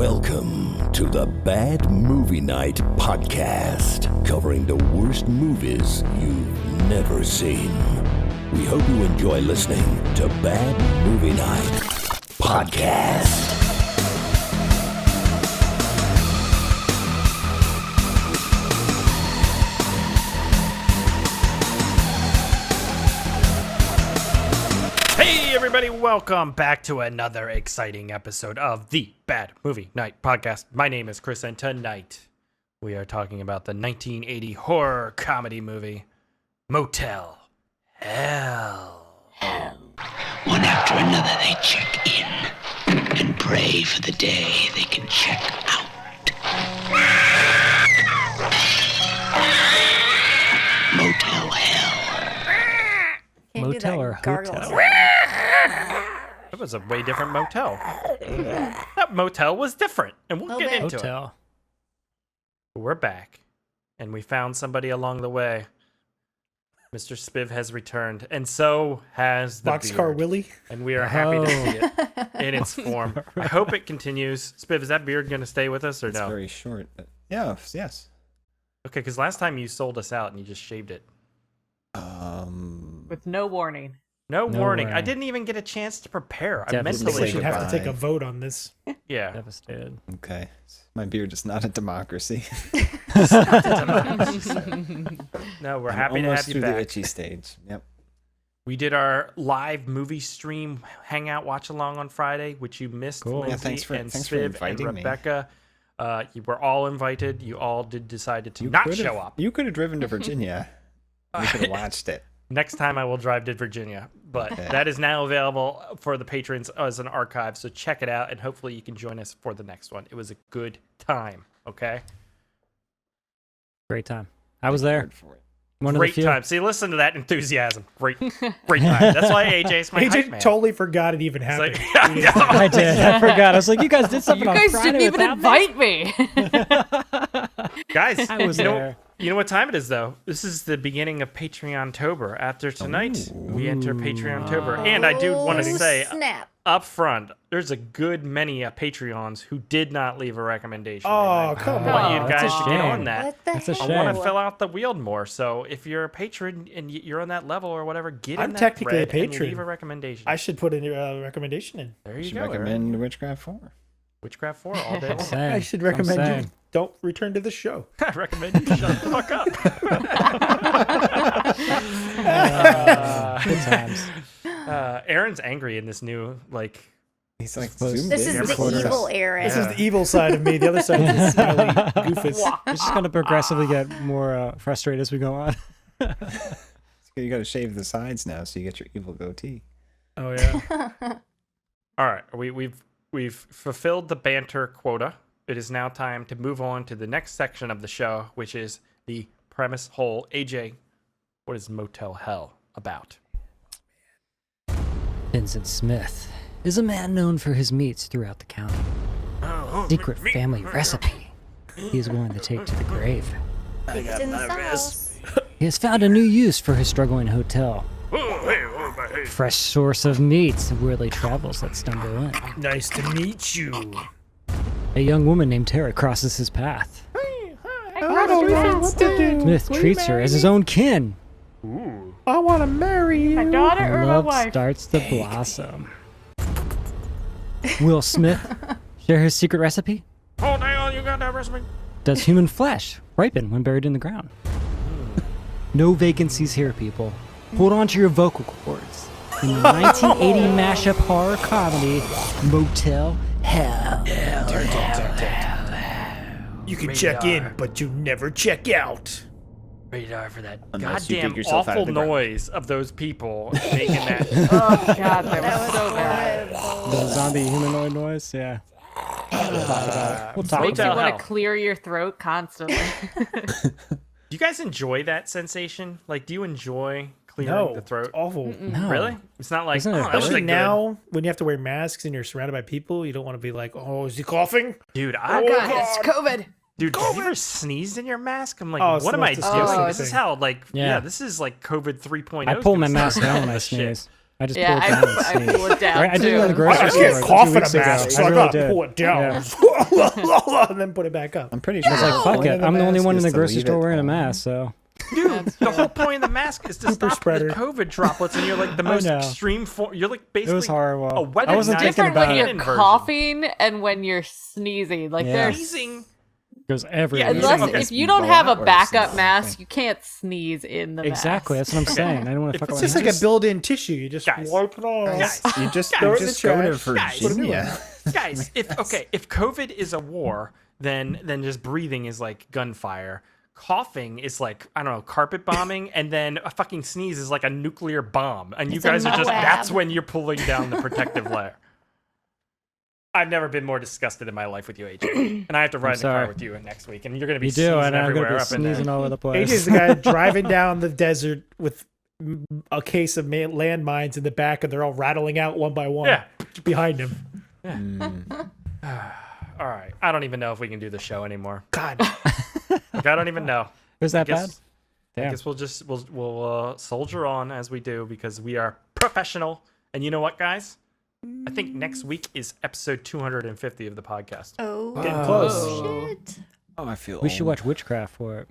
Welcome to the Bad Movie Night podcast, covering the worst movies you've never seen. We hope you enjoy listening to Bad Movie Night podcast. Hey everybody, welcome back to another exciting episode of the Bad Movie Night podcast. My name is Chris, and tonight we are talking about the 1980 horror comedy movie Motel Hell. One after another, they check in and pray for the day they can check out. Motel Hell. Motel or hotel? That was a way different motel. That motel was different, and we'll get into it. We're back, and we found somebody along the way. Mr. Spiv has returned, and so has the Boxcar beard. Willie. And we are happy to see it in its form. I hope it continues. Spiv, is that beard going to stay with us or It's no? very short. But yes. Okay, because last time you sold us out and you just shaved it. With no warning. No warning. way. I didn't even get a chance to prepare. I Devastated. mentally We should have to goodbye. take a vote on this. Yeah. Devastated. Okay. My beard is not a democracy. No, we're I'm happy to almost have you through back. the itchy stage. Yep. We did our live movie stream hangout watch along on Friday, which you missed. Cool. Lindsay Yeah, thanks for and inviting Spiv and me. Rebecca. You were all invited. You all decided to not show up. You could have driven to Virginia. We could have watched it. Next time I will drive to Virginia, but Okay. that is now available for the patrons as an archive. So check it out, and hopefully you can join us for the next one. It was a good time. Okay. Great time. I was there. Word for it. One of the Great few. time. See, listen to that enthusiasm. Great time. That's why AJ's my hype AJ man. totally forgot it even It's happened. like, I did. I forgot. I was like, you guys did something You on guys Friday didn't even without me?" invite me. guys, I was you know, there. you know what time it is, though? This is the beginning of Patreon-tober. After tonight, we enter Patreon-tober. And I do want to say, snap. up front, there's a good many Patreons who did not leave a recommendation. Oh, And come I want on. you That's guys a to get shame. on that. What the That's a heck? I shame. want to fill out the wheel more. So if you're a patron and you're on that level or whatever, get in I'm that technically a thread and patron. leave a recommendation. I should put a recommendation in. There You you should go. Aaron. recommend Witchcraft 4. Witchcraft 4 all day. long. Saying. I should I'm recommend you saying. don't return to the show. I recommend you shut the fuck up. Good times. Aaron's angry in this new, like, He's like This zoomed This in. is the Quarters. evil Aaron. This is the evil side of me. The other side is the smiley goofus. It's just going to progressively get more frustrated as we go on. You got to shave the sides now, so you get your evil goatee. Oh yeah. all right, we've fulfilled the banter quota. It is now time to move on to the next section of the show, which is the premise whole. AJ, what is Motel Hell about? Vincent Smith is a man known for his meats throughout the county. Secret family recipe he is willing to take to the grave. It's in the sauce. He has found a new use for his struggling hotel. Fresh source of meats where they travels that stumble in. Nice to meet you. A young woman named Tara crosses his path. I don't know what to do. Smith treats her as his own kin. I want to marry you. My daughter or my Love wife? starts to blossom. Will Smith share his secret recipe? Oh, damn, you got that recipe? Does human flesh ripen when buried in the ground? No vacancies here, people. Hold on to your vocal cords. In the 1980 mashup horror comedy, Motel Hell. You can check in, but you never check out. Radar for that Unless you dig goddamn yourself out awful of the ground. noise of those people making that. Oh god, that was so bad. The zombie humanoid noise? Yeah. We'll talk about it. We'll talk Makes you Motel about want Hell. to clear your throat constantly. Do you guys enjoy that sensation? Like, do you enjoy clearing No, the throat? it's awful. it. No. Really? It's not like, Isn't it oh, that was Especially a now, when you have to wear masks and you're surrounded by people, you don't want to be like, "Oh, is he coughing?" dude. Oh god, it's COVID. Dude, have you ever sneezed in your mask? I'm like, Oh, it's what the am I most doing? disgusting This is thing. how, like, Yeah. yeah, this is like COVID 3.0. I pull my gonna mask start down when I this shit. sneeze. I just Yeah, pulled it down and I sneezed. pulled it down Right? I did it in the too. grocery I store can't like cough 2 in a weeks ago. mask, so I really gotta did. pull it down Yeah. and then put it back up. I'm pretty sure. I was like, fuck point it. of the I'm the only mask one in is the to grocery leave store it wearing a on. mask, so. Dude, the whole point of the mask is to Super stop spreader. the COVID droplets, and you're like the most know. extreme form. You're like It basically was horrible. a weaponized I wasn't thinking Different about when it. you're cannon version. coughing and when you're sneezing. Like Yeah. there's Sneezing. It goes everywhere. Yeah, unless Okay. if you don't Blow have a out or backup something. mask, you can't sneeze in the Exactly. mask. That's what I'm saying. I don't want to If fuck it's with It's my just like hands. a built-in tissue. You just Guys. wipe it off. Guys. You just Guys. go Guys. to Guys. Virginia. Guys, if COVID is a war, then just breathing is like gunfire. Coughing is like, I don't know, carpet bombing, and then a fucking sneeze is like a nuclear bomb. And you It's a guys are just, Moab. that's when you're pulling down the protective layer. I've never been more disgusted in my life with you, AJ. And I have to ride in the car sorry. with you next week, and you're going to be You sneezing do, and I'm everywhere going to be up in there. sneezing all over the place. AJ's the guy driving down the desert with a case of landmines in the back, and they're all rattling out one by one Yeah. behind him. All right. I don't even know if we can do the show anymore. God, Like, I don't even know. Was that bad? guess- I Damn. guess we'll soldier on as we do because we are professional. And you know what, guys? I think next week is episode 250 of the podcast. Oh, getting close. shit. Oh, I feel. We should old. watch Witchcraft for it.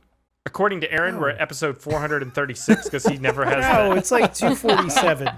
According to Aaron, we're at episode 436 because he never has No, that. it's like 247.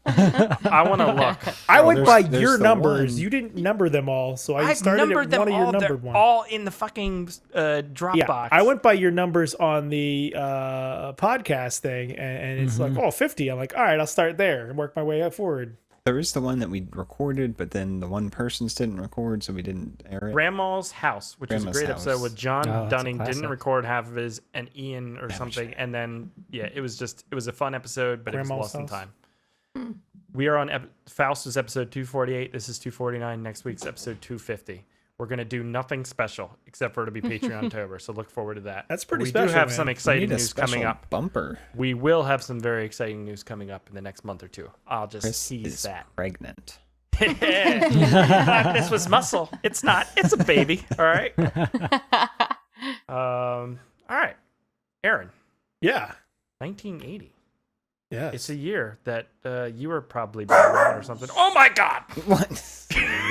I want to look. I went by there's your the numbers. one. You didn't number them all, so I I've started numbered at them one of your all. They're numbered ones. all in the fucking Dropbox. Yeah, I went by your numbers on the podcast thing, and it's like, 50. I'm like, all right, I'll start there and work my way up forward. There is the one that we recorded, but then the one person's didn't record, so we didn't air it. Grandma's House, which is a Grandma's great House. episode with John Oh, that's a Dunning. Didn't classic. record half of his, and Ian or something. And then, yeah, it was a fun episode, but it Grandma's was lost in House. time. We are on Faust is episode 248. This is 249. Next week's episode 250. We're going to do nothing special except for it to be Patreon-tober, so look forward to that. That's pretty we special, do have man. some We exciting need a news coming special up. Bumper. We will have some very exciting news coming up in the next month or two. I'll just Chris tease is that. pregnant. You thought this was muscle. It's not. It's a baby. All right. All right. Aaron, Yeah, 1980. yeah. It's a year that you were probably born around or something. Oh my God! What?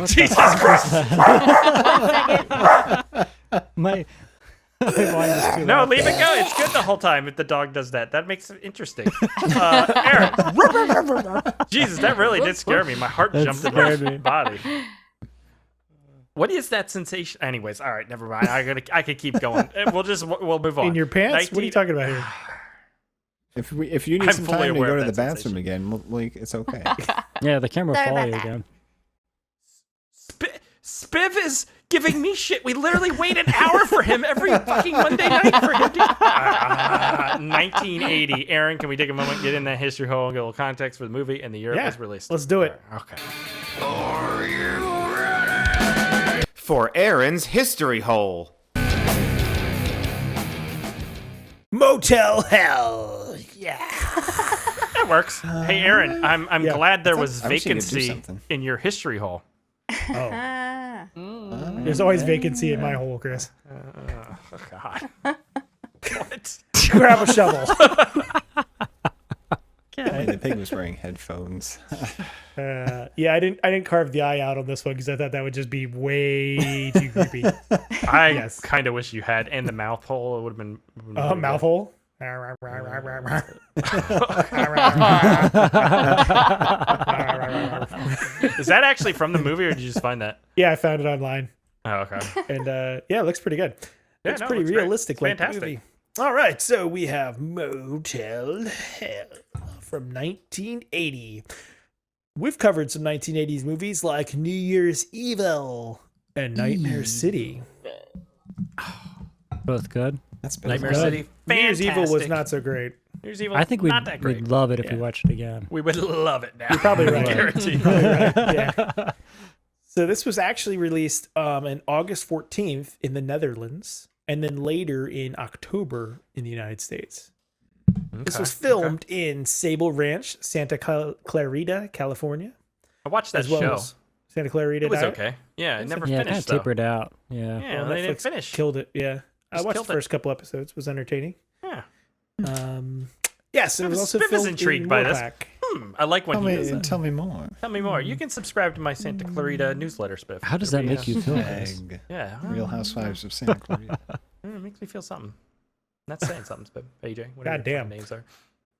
Jesus Christ! My volume is too No, loud. leave it go. It's good the whole time if the dog does that. That makes it interesting. Aaron. Jesus, that really did scare me. My heart That jumped in scared my me. body. What is that sensation? Anyways, all right, never mind. I could keep going. We'll move on. In your pants? What are you 19 talking about here? If you need I'm some fully time to aware go of to the that bathroom sensation. again, it's okay. Yeah, the camera will Sorry follow about you that. again. Spiv is giving me shit. We literally wait an hour for him every fucking Monday night for him to... 1980. Aaron, can we take a moment, get in that history hole, and get a little context for the movie and the year it Yeah, was released? let's do it. Okay. For Aaron's History Hole. Motel Hell. Yeah. That works. Hey, Aaron, I'm Yeah. glad there was I wish you could do vacancy something. in your history hole. Oh. There's always vacancy in my hole, Chris. Oh, God. What? Grab a shovel. The pig was wearing headphones. Yeah, I didn't carve the eye out on this one because I thought that would just be way too creepy. I Yes. kind of wish you had, and the mouth hole. It would have been... really good. Mouth hole. Is that actually from the movie, or did you just find that? Yeah, I found it online, Oh, okay. and yeah, it looks pretty good. Yeah, It's no, pretty looks great. realistic, It's like the fantastic. movie. All right, so we have Motel Hell from 1980. We've covered some 1980s movies like New Year's Evil and Nightmare City. Both good. That's been Nightmare Good. City. New Year's Evil was fantastic. not so great. New Year's Evil. I think not that great. we'd love it if we Yeah. watched it again. We would love it now. You're probably right. Guaranteed. Yeah. So this was actually released on August 14th in the Netherlands, and then later in October in the United States. This was filmed in Sable Ranch, Santa Clarita, California, I watched that as well show. as Santa Clarita. It was Diet. okay. Yeah, it never Yeah, it kind of finished though. tapered out. Yeah. Yeah, Well, they didn't Netflix finish. Killed it. Yeah, I Just watched the killed it. first couple episodes. It was entertaining. Yeah. Yes, it was also Spiv is filmed intrigued in by this. Moorpack. I like when he does that. Tell me more. Tell me more. You can subscribe to my Santa Clarita newsletter, Spiff. How does that make you feel, Chris? Egg. Yeah. Real Housewives of Santa Clarita. It makes me feel something. Not saying something, Spiff. AJ, whatever God damn. your names are.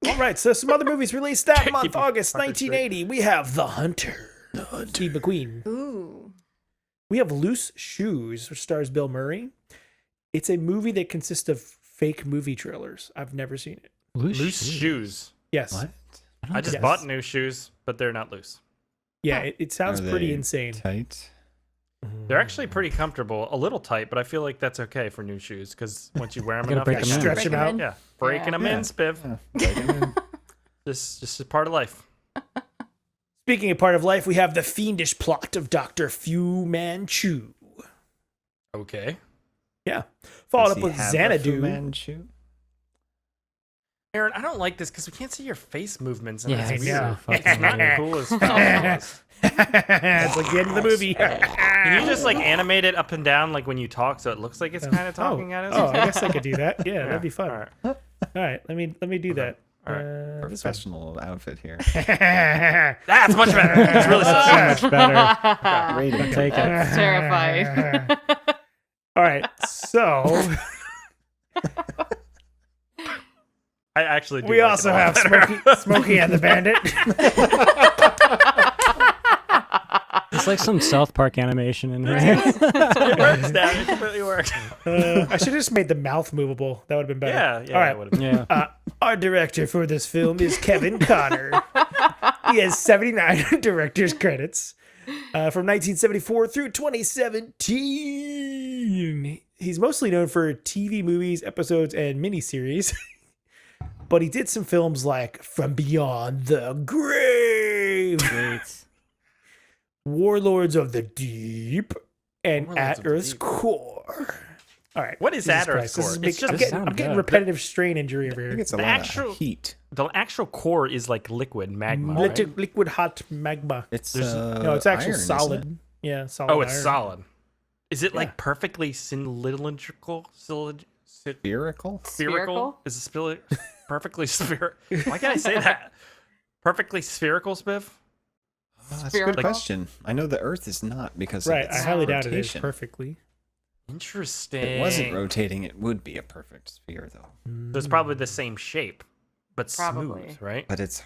All right, so some other movies released that Keep month, your August fuckers 1980. We have The Hunter. Steve McQueen. Ooh. We have Loose Shoes, which stars Bill Murray. It's a movie that consists of fake movie trailers. I've never seen it. Loose shoes. Yes. What? I just Yes. bought new shoes, but they're not loose. Yeah, it sounds Are pretty they insane. Tight. They're actually pretty comfortable. A little tight, but I feel like that's okay for new shoes because once you wear them You gotta enough, break 'em in. Stretch them out. Yeah, breaking them in, Spiff. Yeah, break 'em in. This is part of life. Speaking of part of life, we have the fiendish plot of Dr. Fu Manchu. Okay. Yeah. Followed Does up he with have a Fu Xanadu. Manchu? Aaron, I don't like this because we can't see your face movements. And Yeah, it's I weird. know. It's not cool as fuck. It's like the end of the movie. Can you just like animate it up and down like when you talk so it looks like it's kind of talking at us? Oh, I guess I could do that. Yeah, that'd be fun. All right. All right, let me do that. All right. This one. Professional outfit here. That's much better. It's really so Much better. Rating. Take it. That's terrifying. All right, so I actually do. we like also it a have lot better. Smokey and the Bandit. It's like some South Park animation in here. It works now. It completely works. I should have just made the mouth movable. That would have been better. Yeah. All right. It would've- Yeah. Our director for this film is Kevin Connor. He has 79 director's credits from 1974 through 2017. He's mostly known for TV movies, episodes, and miniseries. But he did some films like From Beyond the Grave, Warlords of the Deep, and Warlords At of the Earth's Deep. Core. All right. What is Jesus At Earth's Christ, this Core? is It's big- just- I'm getting good. repetitive strain injury over I think here. it's a The lot actual- of heat. The actual core is like liquid magma. Right? Liquid hot magma. It's No, it's actually iron, isn't it? solid. Yeah, solid. Oh, it's iron. solid. Is it Yeah. like perfectly cylindrical? Spherical? Spherical? Is it perfectly spherical? Why can't I say that? Perfectly spherical, Spiff? Oh, that's a good Spherical? question. I know the Earth is not because Right, of I its highly doubt it is rotation. perfectly. Interesting. If it wasn't rotating, it would be a perfect sphere, though. So it's probably the same shape, but Probably. smooth, right? But it's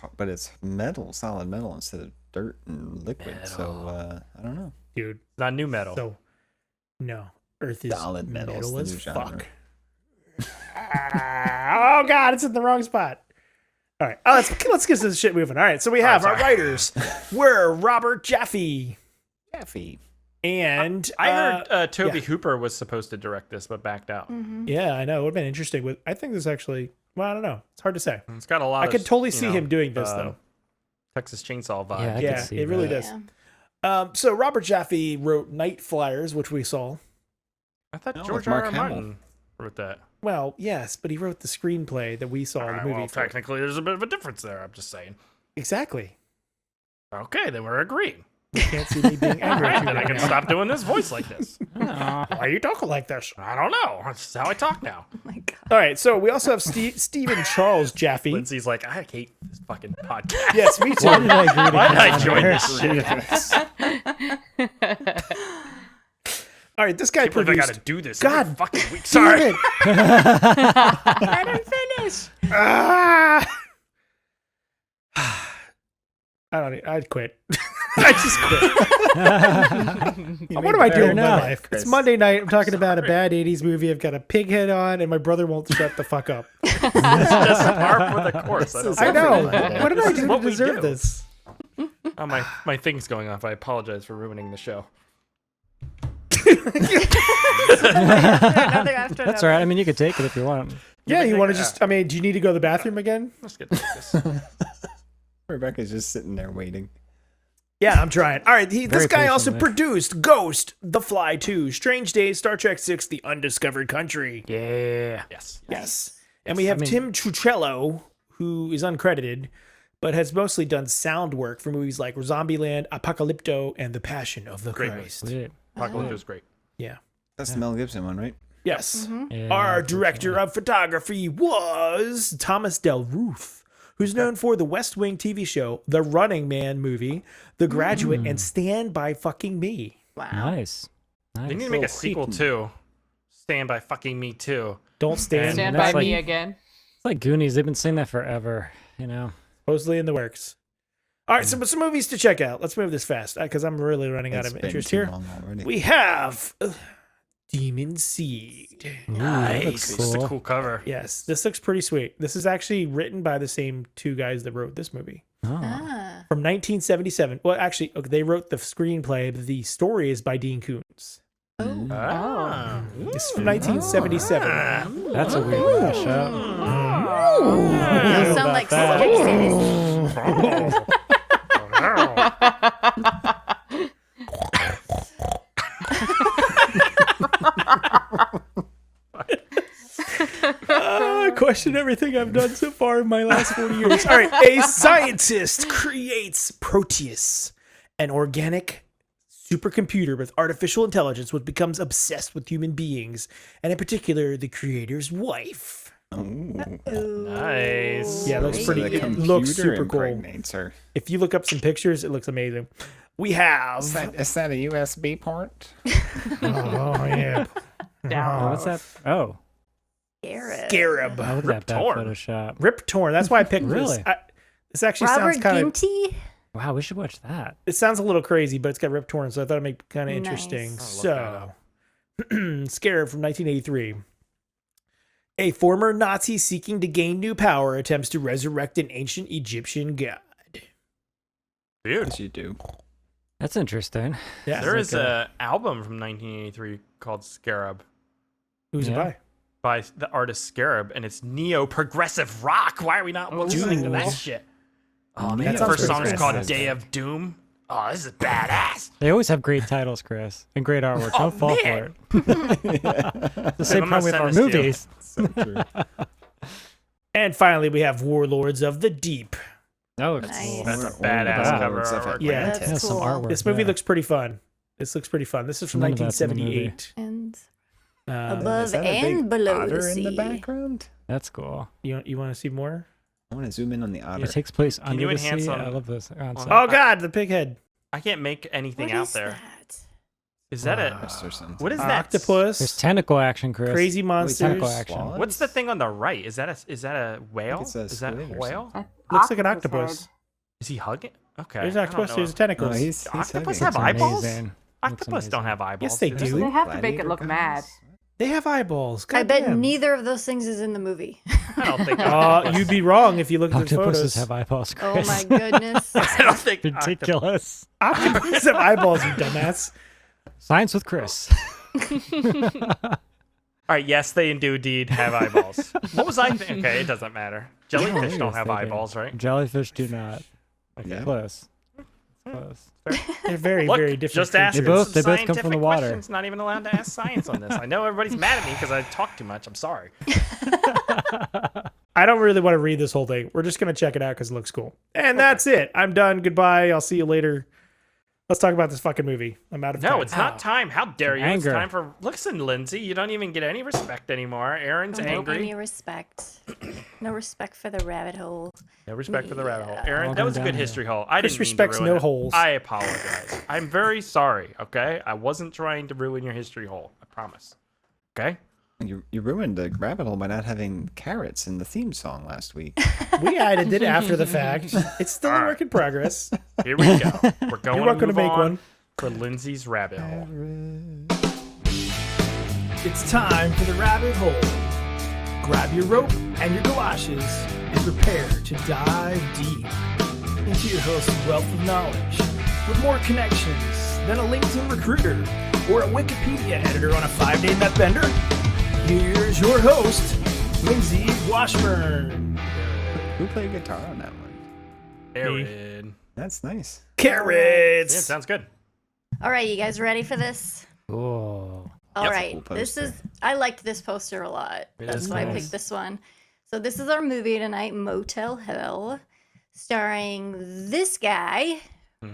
metal, solid metal instead of dirt and liquid. So I don't know. Dude. Not new metal. So, no, Earth is Solid metal is metal the as new genre. fuck. Oh God, it's in the wrong spot. All right, let's get this shit moving. All right, so we have our writers. We're Robert Jaffe Jaffe. and I heard Toby yeah. Hooper was supposed to direct this, but backed out. Yeah, I know it would have been interesting. I think this actually. Well, I don't know. It's hard to say. It's got a lot. I of, could totally you see know, him doing this though. Texas Chainsaw vibe. Yeah, I Yeah, could see it really that. does. So Robert Jaffe wrote Night Flyers, which we saw. I thought No, George with Mark R. R. Hamill. Martin wrote that. Well, yes, but he wrote the screenplay that we saw in the Alright, movie. well, for it. technically, there's a bit of a difference there. I'm just saying. Exactly. Okay, then we're agreeing. You can't see me being angry at Alright, you then I right can now. stop doing this voice like this. Why are you talking like this? I don't know. That's how I talk now. Oh my god. All right, so we also have Stephen Charles Jaffe. Lindsay's like, I hate this fucking podcast. Yes, me too. Why did I agree to Why did I come join on this shit? All right, this guy Can't believe I produced. gotta do this God every fucking week. Damn Sorry. it. I didn't finish. Ah! I'd quit. I just quit. What am I doing with my enough. life? It's Monday night. I'm talking about a bad 80s movie. I've got a pig head on, and my brother won't shut the fuck up. It's just par for the course. I know. Monday. What did I do to what we deserve do. this? Oh, my thing's going off. I apologize for ruining the show. That's all right. I mean, you could take it if you want. Yeah, you think- want to just, I mean, do you need to go to the bathroom again? Let's get through this. Rebecca's just sitting there waiting. Yeah, I'm trying. All right, this Very guy also patiently. produced Ghost, The Fly 2, Strange Days, Star Trek 6, The Undiscovered Country. Yeah. Yes. Yes. And we have I mean- Tim Truccello, who is uncredited, but has mostly done sound work for movies like Zombieland, Apocalypto, and The Passion of the Great Christ. Sweet. Apocalypse was great. Yeah. That's the Mel Gibson one, right? Yes. Yeah, Our director of photography was Thomas Del Ruth, who's known for the West Wing TV show, The Running Man movie, The Graduate, and Stand By Fucking Me. Wow. Nice. They need to make a sequel too. Stand By Fucking Me too. Don't stand. Stand that's by like- me again. It's like Goonies. They've been saying that forever, you know? Supposedly in the works. All right, so some movies to check out. Let's move this fast because I'm really running out It's of been interest too here. long already. We have Demon Seed. That looks It's a cool. cool cover. Yes, this looks pretty sweet. This is actually written by the same two guys that wrote this movie. Oh. Ah. From 1977. Well, actually, okay, they wrote the screenplay, but the story is by Dean Koontz. Ah. This is from 1977. That's a weird mashup. You sound like Skeksis. I question everything I've done so far in my last 40 years. All right, a scientist creates Proteus, an organic supercomputer with artificial intelligence, which becomes obsessed with human beings, and in particular, the creator's wife. Nice. Yeah, it looks So pretty. the It looks computer super cool. impregnates her. If you look up some pictures, it looks amazing. We have. Is that a USB port? Oh yeah, Oh, what's that? Oh, Scarab. how was that bad Torn. Photoshop? Rip Torn. That's why I picked Really? this. This actually Robert sounds kind of. Ginty? Wow, we should watch that. It sounds a little crazy, but it's got Rip Torn, so I thought it'd make kind of interesting. Nice. So, Scarab from 1983. A former Nazi seeking to gain new power attempts to resurrect an ancient Egyptian god. Dude, As you do. That's interesting. Yeah, there like is an album from 1983 called Scarab who's it Yeah. by? by the artist Scarab, and it's neo-progressive rock. Why are we not listening to that shit? Oh man, That the sounds first song is called progressive. Day of Doom. Oh, this is badass. They always have great titles, Chris, and great artwork. Oh, Don't fall man. for it. The same I'm gonna problem with send our this to you. movies. So true. And finally, we have Warlords of the Deep. That looks Nice. cool. That's a Or badass Warlords cover of artwork. Yeah. Atlantis. Yeah, some cool. artwork. This movie yeah. looks pretty fun. This looks pretty fun. This is from None of that's in the movie. 1978. And Uh, above Is that a and big below the otter in the sea. background? That's cool. you want to see more? I want to zoom in on the otter. It takes place you under the enhance sea. on- I love this concept. Oh God, the pig head. I can't make anything What out is there. that? Is that it? Masterson. What is that? Octopus. There's tentacle action, Chris. Crazy Tentacle monsters. action. Swallow? What's the thing on the right? Is that a whale? it's a Is that a squid or whale? Looks like an octopus. Is he hugging? Okay. There's I an don't octopus. know. There's No, tentacles. he's Octopus hugging. have eyeballs? Amazing. Looks Octopus don't amazing. have eyeballs. Yes, they do do. They have to make it Gladiator look mad. guys? They have eyeballs. I bet Goddamn. neither of those things is in the movie. I don't think. You'd be wrong if you looked at the Octopuses photos. have eyeballs, Oh Chris. my goodness. I don't think. Ridiculous. Octopus have eyeballs, you dumbass. Science with Chris. All right. Yes, they do indeed have eyeballs. What was I thinking? Okay, it doesn't matter. Jellyfish don't have eyeballs, right? Jellyfish do not. Yeah. Close. Close. They're very, Look, very different. just ask They creatures. both- some come from the scientific water. questions. Not even allowed to ask science on this. I know everybody's mad at me because I talk too much. I'm sorry. I don't really want to read this whole thing. We're just gonna check it out because it looks cool. And that's it. I'm done. Goodbye. I'll see you later. Let's talk about this fucking movie. I'm out of time. No, it's not time. How dare you? Anger. It's time for. Listen, Lindsay, you don't even get any respect anymore. Aaron's No angry. any respect. No respect for the rabbit hole. No respect for the rabbit hole. Yeah. Aaron, All that was a gone good down history hole. I Chris didn't mean to respects ruin no it. holes. I apologize. I'm very sorry. Okay, I wasn't trying to ruin your history hole. I promise. Okay. You ruined the rabbit hole by not having carrots in the theme song last week. We added it after the fact. It's still a work in progress. Here we go. We're going You're welcome to move make on one. for Lindsay's rabbit hole. It's time for the rabbit hole. Grab your rope and your galoshes and prepare to dive deep into your host's wealth of knowledge with more connections than a LinkedIn recruiter or a Wikipedia editor on a 5-day met bender. Here's your host, Lindsay Washburn. Who played guitar on that one? Aaron. That's nice. Carrots. Yeah, sounds good. All right, you guys ready for this? Oh. All Yep. right, Cool this is. poster. I liked this poster a lot. That's is why I nice. picked this one. So this is our movie tonight, Motel Hell, starring this guy,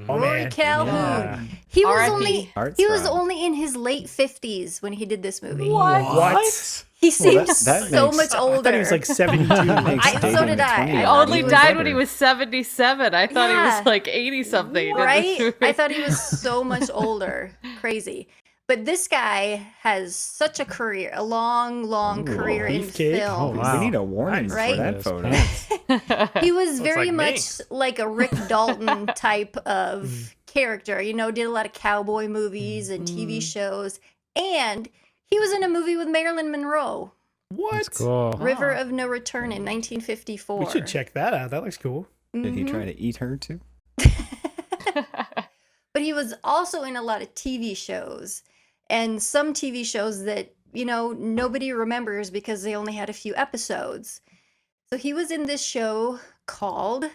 Oh, Rory man. Calhoun. Yeah. He was R.I.P. only Heartthrob. he was only in his late 50s when he did this movie. What? He seemed that so makes- much older. I thought he was like 72. So did I. He I only was died better. when he was 77. I thought he Yeah. was like 80 something. Right? I thought he was so much older. Crazy. But this guy has such a career, a long career in beefcake. film. Oh, wow. We need a warning Right? for that Yes, photo. pants. He was very like me. much like a Rick Dalton type of character. You know, did a lot of cowboy movies and TV shows. And he was in a movie with Marilyn Monroe, What? That's cool. River of No Return in 1954. We should check that out. That looks cool. Did he try to eat her too? But he was also in a lot of TV shows, and some TV shows that, you know, nobody remembers because they only had a few episodes. So he was in this show called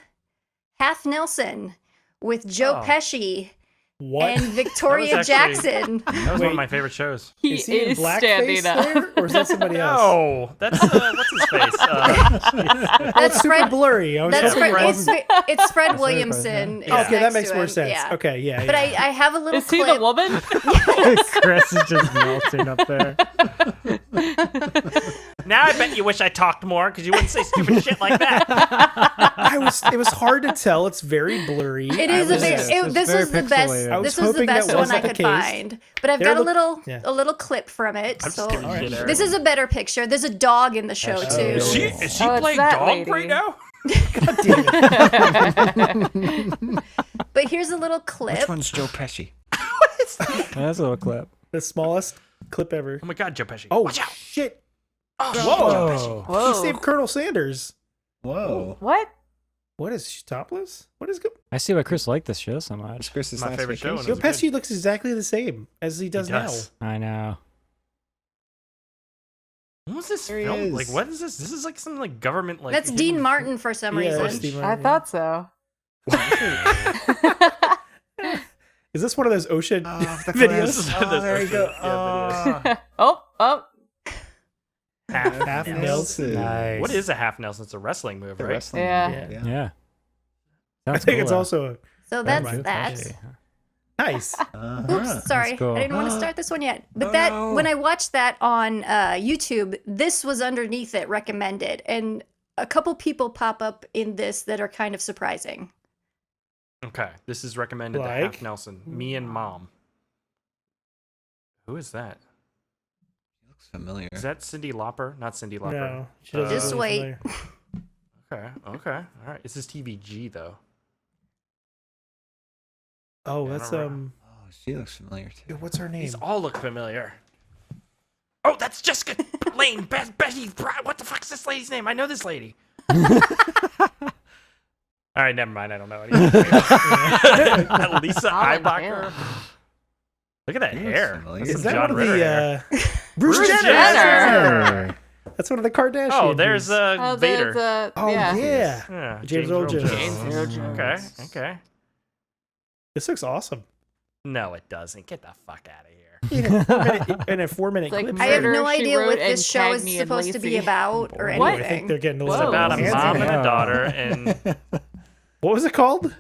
Half Nelson with Joe Oh. Pesci What? and Victoria That was actually- Jackson. That was one Wait. of my favorite shows. He is he in is blackface standing up. there, or is that somebody else? No, that's what's his face? That's Super Fred. blurry. I was That's hoping Fred. it It's, wasn't. it's Fred very Williamson. close, is Okay, that next makes to more him, sense. yeah. Okay, yeah. But yeah. I have a little Is he clip. the woman? Chris is just melting up there. Now I bet you wish I talked more because you wouldn't say stupid shit like that. It was hard to tell. It's very blurry. It is a bit. This very was the best. pixelated. I was This was the hoping that best one wasn't I the could case. find. But I've They're got yeah. a little clip from it. I'm just So giving you shit, this Aaron. is a better picture. There's a dog in the show too. Is she Oh, it's playing that dog lady. right now? But here's a little clip. Which one's Joe Pesci? That's a little clip. The smallest clip ever. Oh my God, Joe Pesci! Oh Watch out! shit! Oh, Whoa! Whoa. He saved Colonel Sanders. Whoa. What? What is she topless? What is good? I see why Chris liked this show so much. It's Chris's My last favorite show, vacation. and Joe it was good. Pesci looks exactly the same as he does, does. I know. What was this There he film? is. Like, what is this? This is like some like government like. That's Dean Martin for some now. Yeah, reason. that's Steve I Martin. thought so. Is this one of those ocean Oh, the videos? clips. Oh, there you go. Yeah, Oh. Half Nelson. Nice. what is a half Nelson? It's a wrestling move, The right? wrestling. Yeah. Yeah. I Sounds think it's cool, also So though. that's that. Pesci. nice. Oops, sorry. cool. I didn't want to start this one yet. But Oh, that no. when I watched that on YouTube, this was underneath it recommended, and a couple people pop up in this that are kind of surprising. Okay, this is recommended to Like? Half Nelson. Me and Mom. Who is that? Looks familiar. Is that Cyndi Lauper? Not Cyndi Lauper. No, she doesn't Just look wait. familiar. Okay. All right. This is TVG though. Oh, Yeah, I that's don't remember. Oh, she looks familiar too. What's her name? These all look familiar. Oh, that's Jessica Lane. Betty. What the fuck's this lady's name? I know this lady. All right, never mind. I don't know anymore. Lisa Colin Eyebacher. Hill. Look at that He looks hair. familiar. That's Is some that John one of Ritter the hair. Bruce Jenner? Jenner. That's one of the Kardashians. Oh, there's Oh, Vader. Oh yeah. Yeah, James Earl Jones. James Earl Jones. Okay. This looks awesome. No, it doesn't. Get the fuck out of here. In a 4-minute It's like clip. I have Murder, no She idea Wrote, what this and show is Cagney and supposed to be Lacey. about or What? I think anything. they're getting a It's little about a fancy. mom and a Yeah. daughter, and What was it called?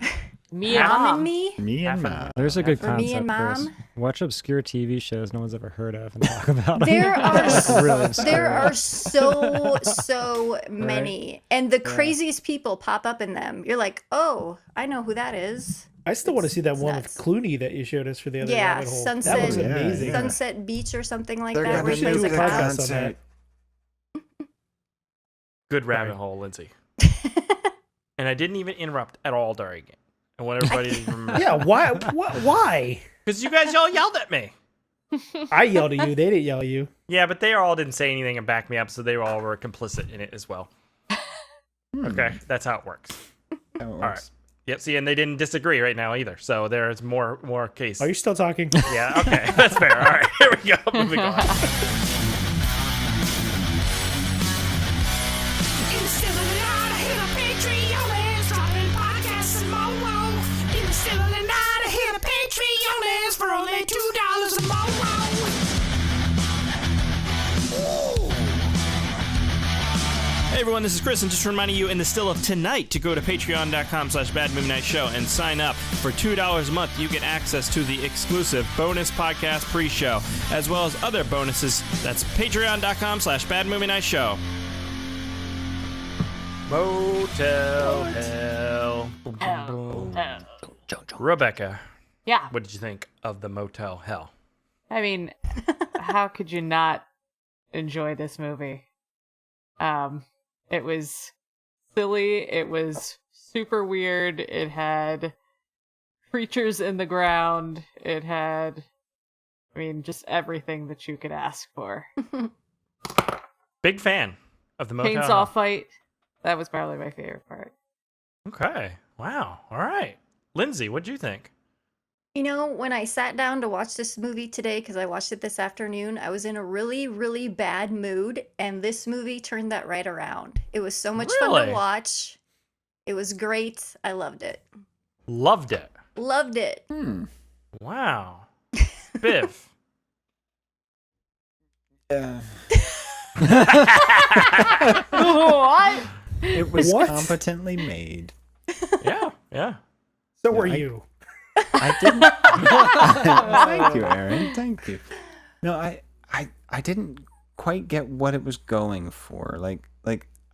Me and Mom Mom. and Me? Me and Half Mom. There's a good For me concept, and Chris. Mom? Watch obscure TV shows no one's ever heard of and talk about them. There are Really obscure. there are so many, and the craziest people pop up in them. You're like, oh, I know who that is. I still want to see that one nuts. with Clooney that you showed us for the other Yeah, rabbit hole. Sunset- That was Yeah, amazing. yeah. Sunset Beach or something like They're that. gonna Where we he should plays do a a cop. podcast on that. good rabbit hole, Lindsay. And I didn't even interrupt at all during it. I want everybody to remember. Yeah, why? Why? Because you guys all yelled at me. I yelled at you. They didn't yell at you. Yeah, but they all didn't say anything and back me up, so they all were complicit in it as well. Okay, that's how it works. How it All works. right. Yep. See, and they didn't disagree right now either. So there's more case. Are you still talking? Yeah. Okay, that's fair. All right, here we go. Moving on. Hey, everyone, this is Chris, and just reminding you in the still of tonight to go to patreon.com/badmovienightshow and sign up. For $2 a month, you get access to the exclusive bonus podcast pre-show, as well as other bonuses. That's patreon.com/badmovienightshow. Motel Hell. Rebecca, Yeah. what did you think of the Motel Hell? I mean, how could you not enjoy this movie? It was silly. It was super weird. It had creatures in the ground. It had, I mean, just everything that you could ask for. Big fan of the Motel Chainsaw Hell. fight. That was probably my favorite part. Okay. Wow. All right. Lindsay, what'd you think? You know, when I sat down to watch this movie today, because I watched it this afternoon, I was in a really, really bad mood, and this movie turned that right around. It was so much fun Really? to watch. It was great. I loved it. Loved it. Loved it. Wow. Biff. What? It was What? competently made. Yeah. Yeah. So Yeah, were I- you. I didn't. Thank you, Aaron. Thank you. No, I didn't quite get what it was going for. Like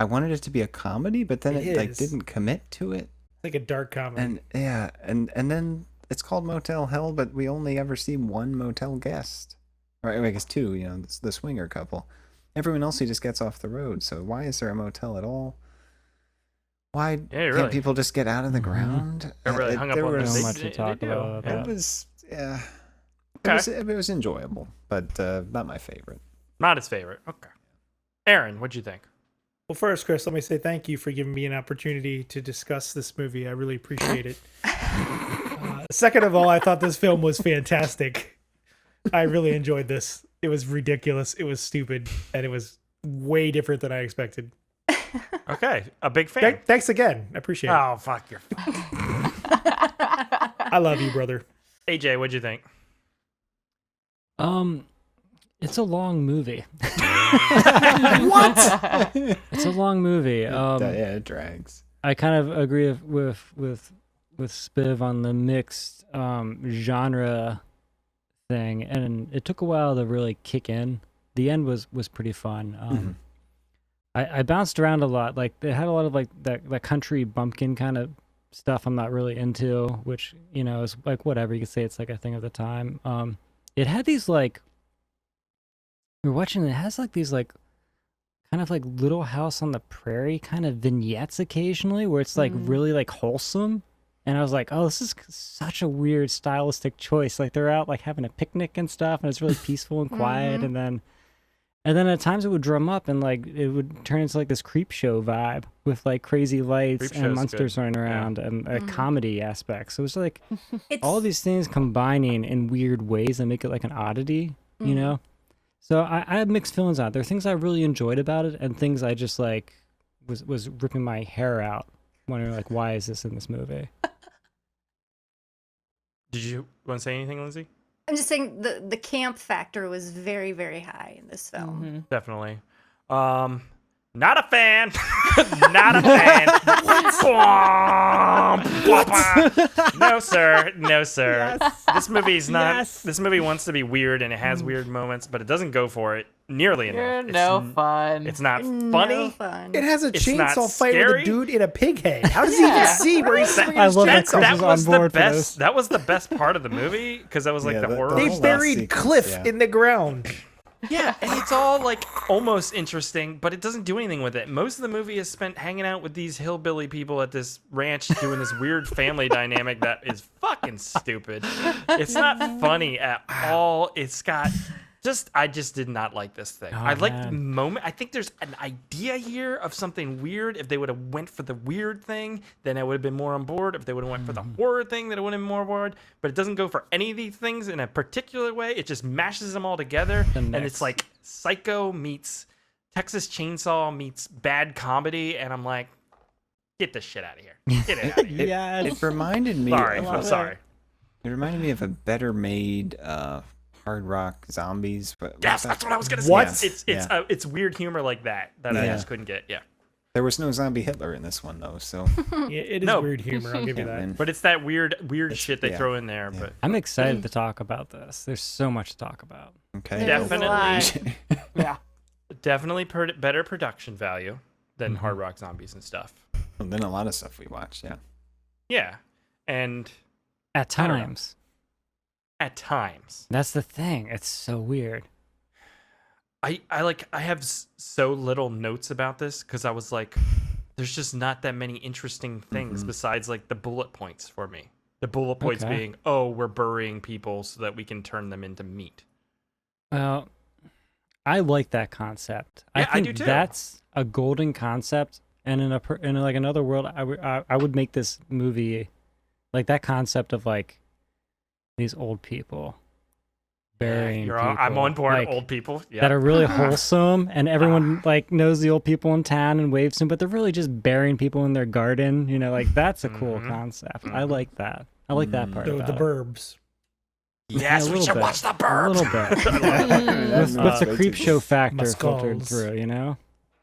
I wanted it to be a comedy, but then It it like is. didn't commit to it. Like a dark comedy. And yeah, and then it's called Motel Hell, but we only ever see one motel guest. Or I guess two, you know, the swinger couple. Everyone else, he just gets off the road. So why is there a motel at all? Why Yeah, really. can't people just get out of the ground? They're really hung up there on was- this. So much to talk about. It was, yeah. Okay. It was enjoyable, but not my favorite. Not his favorite. Okay. Aaron, what'd you think? Well, first, Chris, let me say thank you for giving me an opportunity to discuss this movie. I really appreciate it. Second of all, I thought this film was fantastic. I really enjoyed this. It was ridiculous. It was stupid, and it was way different than I expected. Okay. A big fan. Thanks again. I appreciate it. Oh, fuck your. I love you, brother. AJ, what'd you think? It's a long movie. What? It's a long movie. Yeah, it drags. I kind of agree with Spiv on the mixed genre thing, and it took a while to really kick in. The end was pretty fun. I bounced around a lot. Like it had a lot of like that country bumpkin kind of stuff I'm not really into, which you know is like whatever you could say it's like a thing of the time. It had these like we're watching. It has like these like kind of like Little House on the Prairie kind of vignettes occasionally where it's like really like wholesome. And I was like, oh, this is such a weird stylistic choice. Like they're out like having a picnic and stuff, and it's really peaceful and quiet. And then at times it would drum up and like it would turn into like this creep show vibe with like crazy lights Creep and show's monsters good. running around and a comedy aspect. So it was like It's all these things combining in weird ways that make it like an oddity, you know? So I have mixed feelings on it. There are things I really enjoyed about it and things I just like was ripping my hair out, wondering like, why is this in this movie? Did you want to say anything, Lindsay? I'm just saying the camp factor was very, very high in this film. Definitely. Not a fan. Not a fan. What? No, sir. No, sir. This movie's not. Yes. This movie wants to be weird, and it has weird moments, but it doesn't go for it nearly You're enough. no fun. It's not No funny. fun. It has a It's not chainsaw fight with scary. a dude in a pig head. How does he even see where he's swinging I his love that chainsaw? Chris That is was on the board for this. best. That was the best part of the movie because that was like Yeah, the the horror. whole They last buried sequence, Cliff yeah. in the ground. Yeah, and it's all like almost interesting, but it doesn't do anything with it. Most of the movie is spent hanging out with these hillbilly people at this ranch doing this weird family dynamic that is fucking stupid. It's not funny at all. It's got I just did not like this thing. Oh, I like the man. moment. I think there's an idea here of something weird. If they would have went for the weird thing, then I would have been more on board. If they would have went for the horror thing, then I would have been more on board. But it doesn't go for any of these things in a particular way. It just mashes them all together, and it's like Psycho meets Texas Chainsaw meets bad comedy, and I'm like, get this shit out of here. Get it out of here. Yes. It reminded me. Sorry, of I'm sorry. It reminded me of a better made Hard Rock Zombies. But Yes, that's what I was gonna say. What? It's Yeah. it's weird humor like that I Yeah. just couldn't get. Yeah. There was no zombie Hitler in this one, though, so... Yeah, it is No. weird humor. I'll give you that. But it's that weird shit they yeah. throw in there. Yeah. But I'm excited to talk about this. There's so much to talk about. Okay. There's a lot. Yeah. definitely better production value than Hard Rock Zombies and stuff. And then a lot of stuff we watched, yeah. Yeah, and At I don't know. times. at times, That's the thing. It's so weird. I have so little notes about this because I was like, there's just not that many interesting things besides like the bullet points for me. The bullet points Okay. being, oh, we're burying people so that we can turn them into meat. Well, I like that concept. Yeah, I think do too. that's a golden concept. And in like another world, I would make this movie like that concept of like these old people burying people. I'm on board. like, Old people, yeah. that are really wholesome, and everyone like knows the old people in town and waves to them, but they're really just burying people in their garden. You know, like that's a cool concept. I like that. I like that part. The about it. Burbs. Yes, a we little should bit. watch the A Burbs. little bit. with the creep show factor filtered Muscals. through, you know,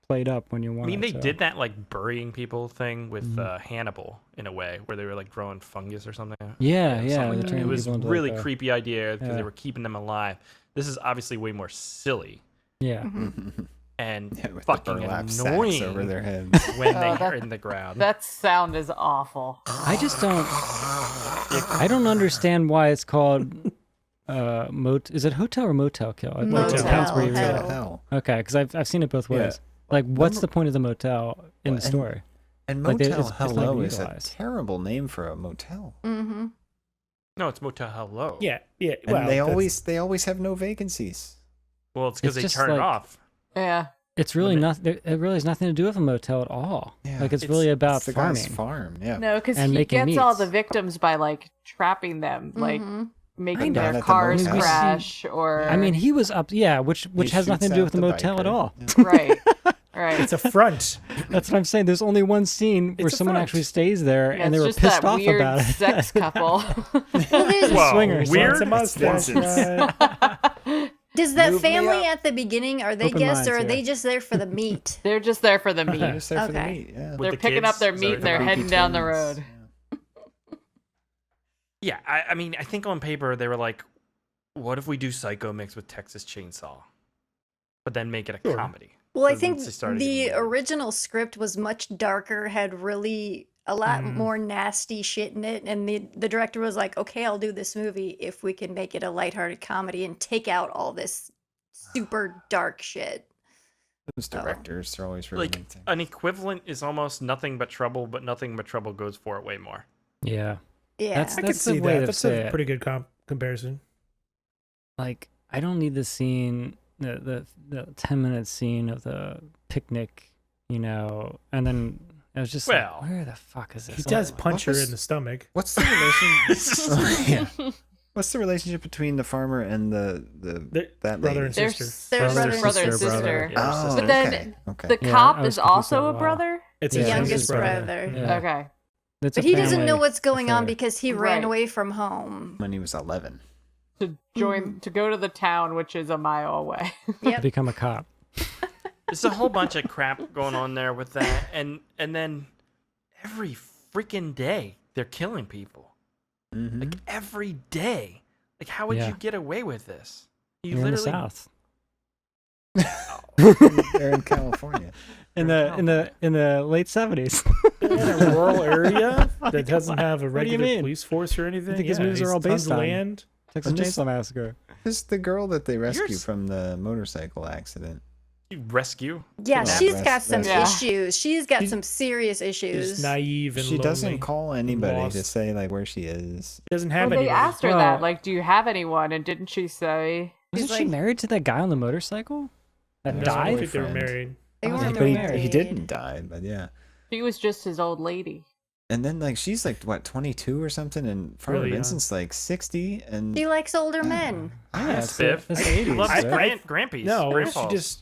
played up when you want. I mean, they to. did that like burying people thing with Hannibal in a way, where they were like growing fungus or something. Yeah, something yeah. like they're that. turning It was people into, really like, a- creepy idea because yeah. they were keeping them alive. This is obviously way more silly Yeah. and With fucking the burlap annoying sacks over their heads. when they that- are in the ground. That sound is awful. I just don't. I don't understand why it's called. Is it hotel or motel kill? It Motel depends where you read Hell. it. Hell. Okay, because I've seen it both Yeah. ways. Like, what's the point of the motel in Well, the story? And Like, Motel it's not Hello is a utilized. terrible name for a motel. Mm-hmm. No, it's Motel Hello. Yeah, yeah. And Well, they always have no vacancies. Well, it's because It's they just turn like- it off. Yeah. It's really not. It really has nothing to do with a motel at all. Yeah. Like, it's really about It's the guy's farming. farm, yeah. No, because And he making gets all meats. the victims by like trapping them, like making Kinda. their Not at the cars motel. crash or. I mean, he was up. Yeah, which He has nothing to do shoots with the out motel at biker. all. Yeah. right, right. it's a front. That's what I'm saying. There's only one scene where It's a someone front. actually stays there, Yeah, and they it's were just pissed that off weird about it. sex couple. Well, there's Whoa, swingers. weird. It's a mustache. Right? Does that Move me family up. at the beginning, are they Open guests or minds are they here. just there for the meat? They're just there for the meat. Just there for the Okay. meat, yeah. With They're the picking kids? up their Is meat that and they're the heading down the road. Yeah, I mean, I think on paper they were like, what if we do Psycho mixed with Texas Chainsaw, but then make it a Sure. comedy? Well, I So think they started the getting weird. original script was much darker, had really a lot more nasty shit in it, and the director was like, "Okay, I'll do this movie if we can make it a lighthearted comedy and take out all this super dark shit." Those directors are always Like ruining things. an equivalent is almost Nothing But Trouble, but Nothing But Trouble goes for it way more. Yeah. Yeah, That's- I could the see way that. to That's say a it. pretty good comparison. Like, I don't need the scene, the 10-minute scene of the picnic, you know, and then I was just Well, like, where the fuck is this? He does punch her was- in the stomach. What's the relation? Yeah. What's the relationship between the farmer and They're that brother lady? and They're sister. They're brother and brother, sister. Yeah, Oh, sister. But then okay. Okay. the Yeah, cop I was is confused also for a a while. brother. It's The his youngest brother. brother. Yeah. Okay. It's a But he doesn't know family what's going on affair. because he ran Right. away from home. When he was 11. To join to go to the town, which is a mile away. Yep. become a cop. There's a whole bunch of crap going on there with that, and then every freaking day they're killing people. Mm-hmm. Like every day. Like how would Yeah. you get away with this? You You're in the literally South. They're in California. In the late 70s. In a rural area that doesn't have a do you regular mean? police force or anything. I think his movies are all tons based of on- land. Texas I'm just- Chainsaw Massacre. This is the girl that they rescue s- from the motorcycle accident. you rescue. Yeah, Yeah, she's rest- got some rest- issues. She's got She's- some serious issues. She's naive and She lonely. doesn't call anybody to lost. say like where she is. She doesn't Well, have they anybody. asked her Well- that, like, do you have anyone? And didn't she say? Wasn't He's she like- married to that guy on the motorcycle? That I don't died? think they were Boyfriend. married. They Oh, weren't But he married. didn't die, but yeah. She was just his old lady. And then like she's like what 22 or something, and Farmer Really young. Vincent's like 60, and He likes older men. Yeah, it's Spiff. the He 80s. loves right? Grandpies. No, Grandpas. she just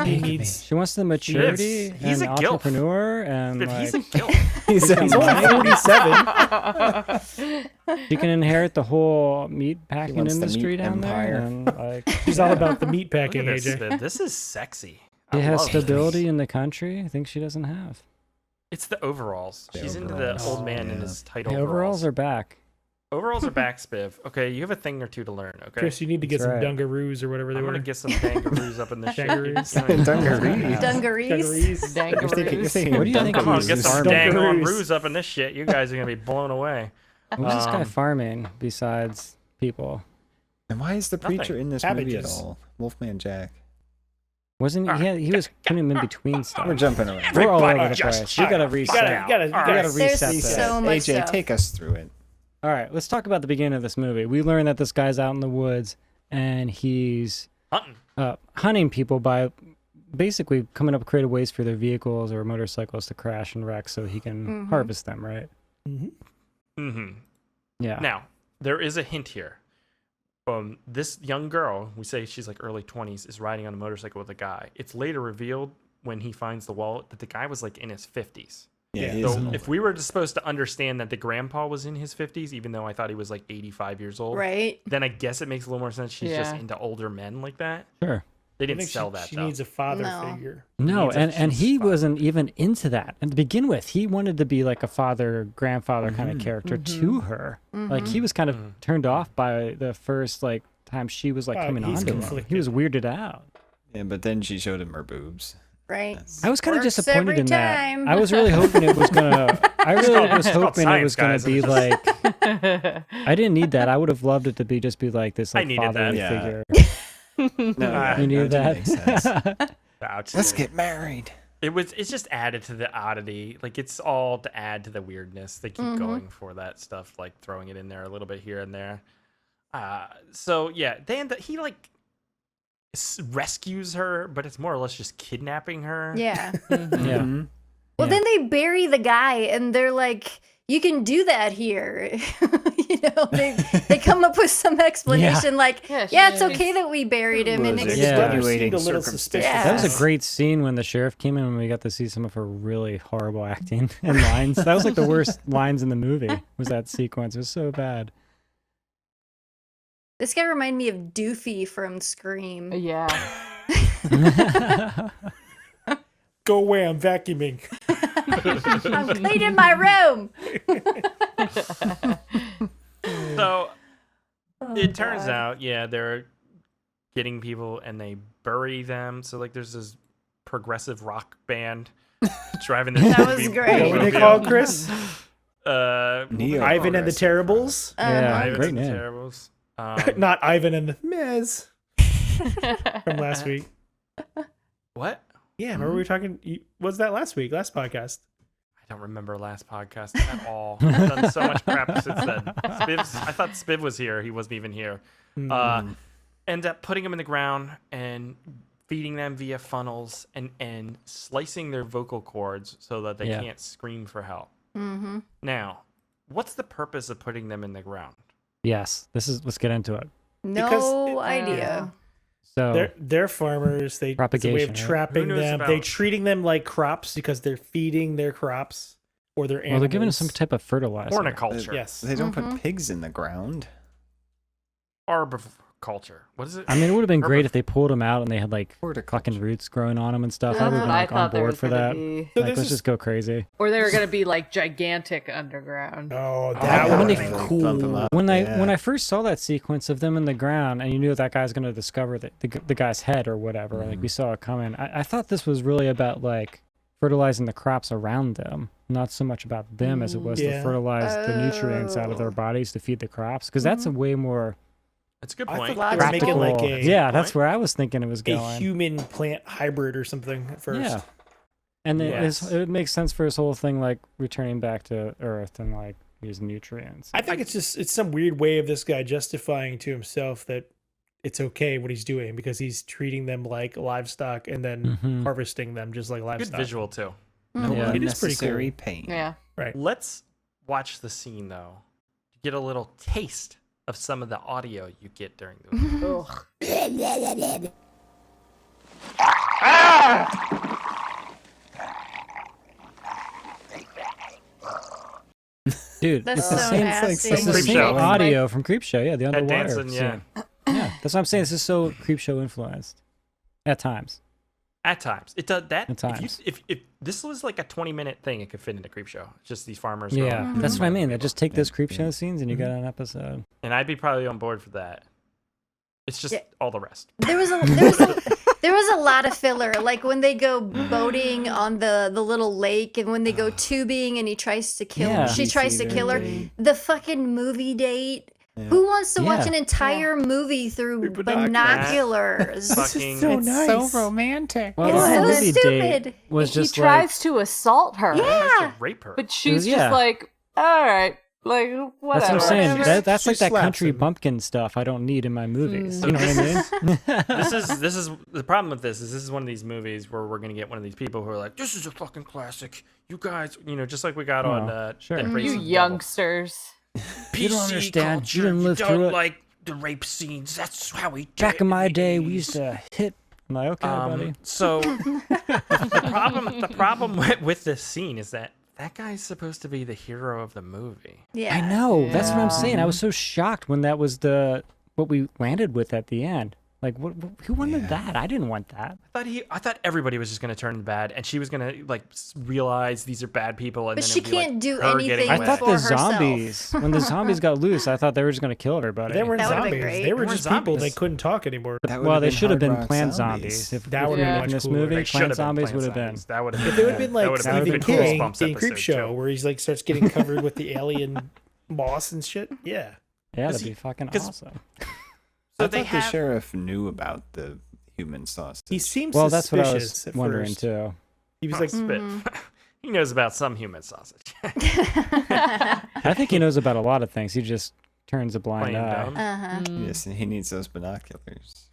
he needs. She wants the maturity He's and a gilf. entrepreneur, and If he's a like, kill. He's only 47. she can inherit the whole meat packing wants the industry meat down there. empire. And like, She's all about the meat Look at packing, this. AJ. This is sexy. It has love stability this. in the country. I think she doesn't have. It's the overalls. The She's into overalls. the old man in Yeah. his tight The overalls. overalls are back. Overalls are back, Spiv. Okay, you have a thing or two to learn. Okay, Chris, you need to get That's some right. dungaroos or whatever they I'm were. gonna get some kangaroos up in this shit. Dungaroos. Dungarees. Dungarees. You're thinking What of do you think Come on, Dungaroos. get some Dungaroos. dang on roos up in this shit. You guys are gonna be blown away. What's this guy Um, farming besides people? And why is the preacher Nothing. in this movie at Cabbages. all? Wolfman Jack. Wasn't he was putting him in between stuff. We're jumping around. We're all over Everybody the just place. We gotta shut reset. You gotta We gotta There's reset There's this. so much AJ, stuff. take us through it. All right, let's talk about the beginning of this movie. We learn that this guy's out in the woods and he's Hunting. hunting people by basically coming up with creative ways for their vehicles or motorcycles to crash and wreck so he can harvest them, right? Mm-hmm. Yeah. Now, there is a hint here. This young girl, we say she's like early 20s, is riding on a motorcycle with a guy. It's later revealed when he finds the wallet that the guy was like in his 50s. Yeah, Yeah. So if we were supposed to understand that the grandpa was in his 50s, even though I thought he was like 85 years old, Right. then I guess it makes a little more sense she's just Yeah. into older men like that. Sure. They I didn't think sell that she though. needs a father No. figure. No, needs a and he spot. wasn't even into that. And to begin with, he wanted to be like a father, grandfather kind of character to her. Like he was kind of turned off by the first like time she was like coming he's on to him. conflicted. He was weirded out. Yeah, but then she showed him her boobs. Right. I was kind of Works disappointed every in time. that. I was really hoping it was gonna. I really was hoping it was gonna science, be guys. like. I didn't need that. I would have loved it to be just be like this I like needed fatherly that. figure. No, You needed that didn't make sense. that. Ouch. Let's get married. It's just added to the oddity. Like it's all to add to the weirdness. They keep going for that stuff, like throwing it in there a little bit here and there. So yeah, he like rescues her, but it's more or less just kidnapping her. Yeah. Yeah. Mhm. Well, Yeah. then they bury the guy, and they're like, "You can do that here." They come up with some explanation like, Yeah, "Yeah, it's she's- okay that we buried him." And Was it's it Yeah. extenuating Seemed a little circumstances? suspicious. That was Yes. a great scene when the sheriff came in and we got to see some of her really horrible acting and lines. That was like the worst lines in the movie. Was that sequence? It was so bad. This guy reminded me of Doofy from Scream. Yeah. Go away, I'm vacuuming. I'm cleaning my room. So Oh, it turns God. out, yeah, they're getting people and they bury them. So like, there's this progressive rock band driving this. That was movie- great. What were they mobile. called, Chris? Neo Ivan and the progressive Terribles? Yeah, Ivan great and the name. Terribles. Not Ivan and the Mez from last week. What? Yeah, remember we were talking? Was that last week? Last podcast? I don't remember last podcast at all. I've done so much crap since then. I thought Spiv was here. He wasn't even here. End up putting them in the ground and feeding them via funnels and slicing their vocal cords so that they Yeah. can't scream for help. Now, what's the purpose of putting them in the ground? Yes, let's get into it. No idea. So They're farmers. It's a way Propagation, of right? trapping Who knows them. about- They're treating them like crops because they're feeding their crops or their animals. well, they're giving us some type of fertilizer. Horticulture. Yes. They don't put pigs in the ground. Arboriculture. What is it? I mean, it would have been great Herbivore. if they pulled them out and they had like Horticulture. fucking roots growing on them and stuff. I That's would have what been I like on thought there board was for gonna that. be. So Like, this let's is- just go crazy. Or they were going to be like gigantic underground. Oh, that that would would be be Really cool. bump 'em up. When I Yeah. when I first saw that sequence of them in the ground, and you knew that guy's going to discover the guy's head or whatever, like we saw it coming. I thought this was really about like fertilizing the crops around them, not so much about them as it was Yeah. to fertilize the nutrients out of their bodies to feed the crops, because that's a way more That's a good I point. thought they were practical. making like a, Yeah, that's where I was thinking it was a going. human plant hybrid or something at first. Yeah. And Yes. it makes sense for his whole thing, like returning back to Earth and like use nutrients. I think it's some weird way of this guy justifying to himself that it's okay what he's doing because he's treating them like livestock and then Mhm. harvesting them just like Good livestock. visual too. No Yeah. It is pretty unnecessary cool. pain. Yeah. Let's watch the scene though to get a little taste of some of the audio you get during the movie. Ugh. Dude, That's it's the so same, nasty. it's the Creep same show. audio from Creepshow. Yeah, the Head underwater dancing, yeah. scene. Yeah, that's what I'm saying. This is so Creepshow influenced at times. At times, it does that. At times. If this was like a 20-minute thing, it could fit into Creepshow. It's just these farmers. Yeah, going, that's what I mean. They just take those Yeah. creep show scenes and you got an episode. And I'd be probably on board for that. It's just all the rest. There was a lot of filler, like when they go boating on the little lake, and when they go tubing, and he tries to kill. Yeah. She tries to kill her. Date. The fucking movie date. Yeah. Who wants to watch Yeah. an entire movie through Through binoculars? Fucking so nice. romantic. Well, It's the so movie stupid. date was He just tries to assault her. Tries Yeah. to rape her. But she's Yeah. just like, all right, like whatever. That's what I'm saying. whatever." That's She like that slaps country him. bumpkin stuff I don't need in my movies. Mm. You know what I mean? This is the problem with this is one of these movies where we're gonna get one of these people who are like, this is a fucking classic. You guys, just like we got on sure. Embrace You the Devil. youngsters. You don't PC understand. culture, You didn't live don't through it. like the rape scenes. That's how we did Back it in my the day, we 80s. used to hit. I'm like, okay, buddy. So the problem with this scene is that guy's supposed to be the hero of the movie. Yeah. I know. That's what I'm Yeah. saying. I was so shocked when that was what we landed with at the end. Like, who wanted that? I didn't want that. I thought everybody was just gonna turn bad, and she was gonna like realize these are bad people, and But then she it'd be, like, can't do her getting anything I away. thought for the herself. zombies, when the zombies got loose, I thought they were just going to kill everybody. They weren't That would've been zombies. great. They were They just weren't people that zombies. couldn't talk anymore. Well, they should have been Hard Rock plant zombies. If That would've been in much this cooler. movie, They should plant have been zombies plant would have been. zombies. That would have If been. it would have been like that Stephen would've been King Goosebumps in episode, Creepshow, too. where he's like starts getting covered with the alien moss and shit. Yeah. Yeah, Cause that'd be fucking 'cause- awesome. So I they thought the have. sheriff knew about the human sausage. He seems Well, that's what I suspicious was at wondering first. too. He was like, Spit. He knows about some human sausage. I think he knows about a lot of things. He just turns a blind Plain eye. dumb. Uh-huh. Yes, and he needs those binoculars.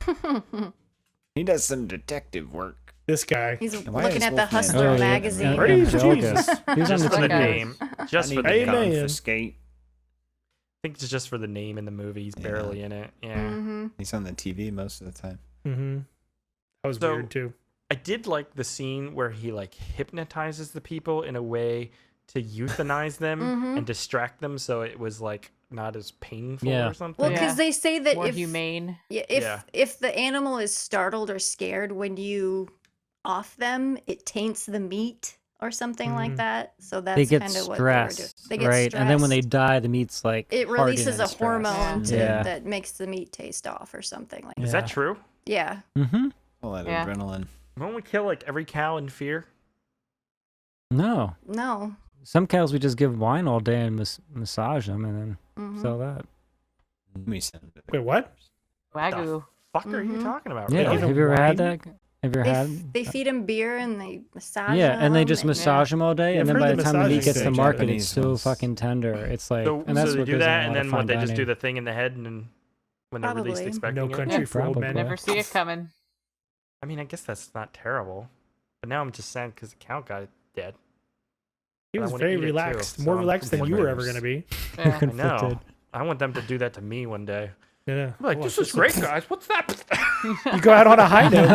He does some detective work. this guy. He's Why looking is at the Wolfman Hustler Oh, magazine. yeah. Praise Belgus. Jesus. He was on Just the for the TV. name. Just for the Amen. name. I Confiscate. think it's just for the name in the movie. He's Yeah. barely in it. Yeah. Mm-hmm. He's on the TV most of the time. Mm-hmm. That was So- weird too. I did like the scene where he like hypnotizes the people in a way to euthanize them Mhm. and distract them, so it was like not as painful Yeah. or something. Well, Yeah. because they say that More if humane. yeah, Yeah. if the animal is startled or scared when you off them, it taints the meat or something like that. So that's They get kind of what they were doing. stressed, They get right? And then when they stressed. die, the meat's like it hardened releases and a stressed. hormone Yeah. that makes the meat taste off or something like Is that. that true? Yeah. Mm-hmm. All that Yeah. adrenaline. Won't we kill like every cow in fear? No, No. some cows we just give wine all day and massage them and then Mhm. sell that. We send it. Wait, what? Wagyu. Fuck are you Mhm. talking about? Yeah, Really? give have them you ever had wine? that? Have you ever They, had? they feed them beer and they massage Yeah, and they them just and- massage them all day, Yeah, and I've then by heard the the time the meat massaging gets to thing, market, Japanese it's so ones. fucking tender. It's like, So, and that's so what they do goes in a that, lot and of then fine what? They just do dining. the thing in the head, and then when they're least Probably. expecting No it. country for old probably. men. Never see it coming. I mean, I guess that's not terrible, but now I'm just sad because the cow got dead. He But I was wanna very eat it, too, relaxed, so more I'm relaxed than you were ever conflicted. going to be. Yeah. I know. Conflicted. I want them to do that to me one day. Yeah. I'm like, Oh, this is great, guys. What's that? You go out on a high note,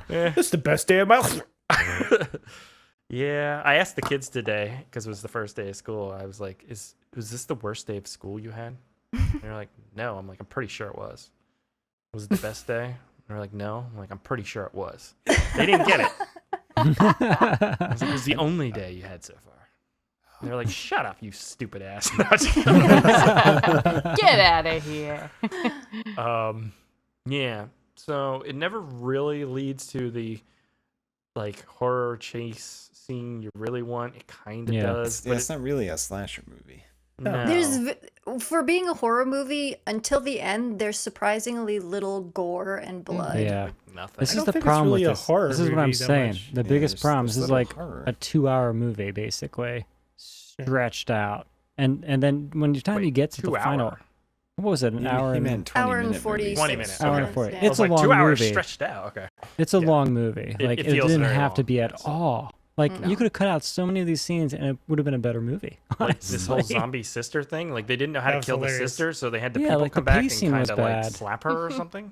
though. Eh. This is the best day of my life. Yeah, I asked the kids today because it was the first day of school. I was like, was this the worst day of school you had? And they're like, no. I'm like, I'm pretty sure it was. Was it the best day? And they're like, no. I'm like, I'm pretty sure it was. They didn't get it. I was like, it was the only day you had so far. And they're like, shut up, you stupid ass. Get out of here. Yeah. So it never really leads to the like horror chase scene you really want. It kind of Yeah. does. Yeah, it's not really a slasher movie. No. For being a horror movie, until the end, there's surprisingly little gore and blood. Yeah. Nothing. This I is don't the think it's problem really with a this. horror This is what I'm movie that saying. much. The Yeah, biggest there's problem. This is little like horror. a 2-hour movie, basically, stretched out. And then when the time you get to the 2 hour. final, what was it? An hour He and meant 20 Hour and minute 46 movies. 20 minutes. hour Okay. and 40. Yeah. I It's was a like long 2 hours movie. stretched out. Okay. It's a Yeah. long movie. It Like it, feels didn't very have to long. be at all. Like No. you could have cut out so many of these scenes, and it would have been a better movie. Like this whole honestly. zombie sister thing. Like they didn't know how That to was kill the hilarious. sister, so they had the Yeah, people like, the come back and pacing kind was of like bad. slap her or something.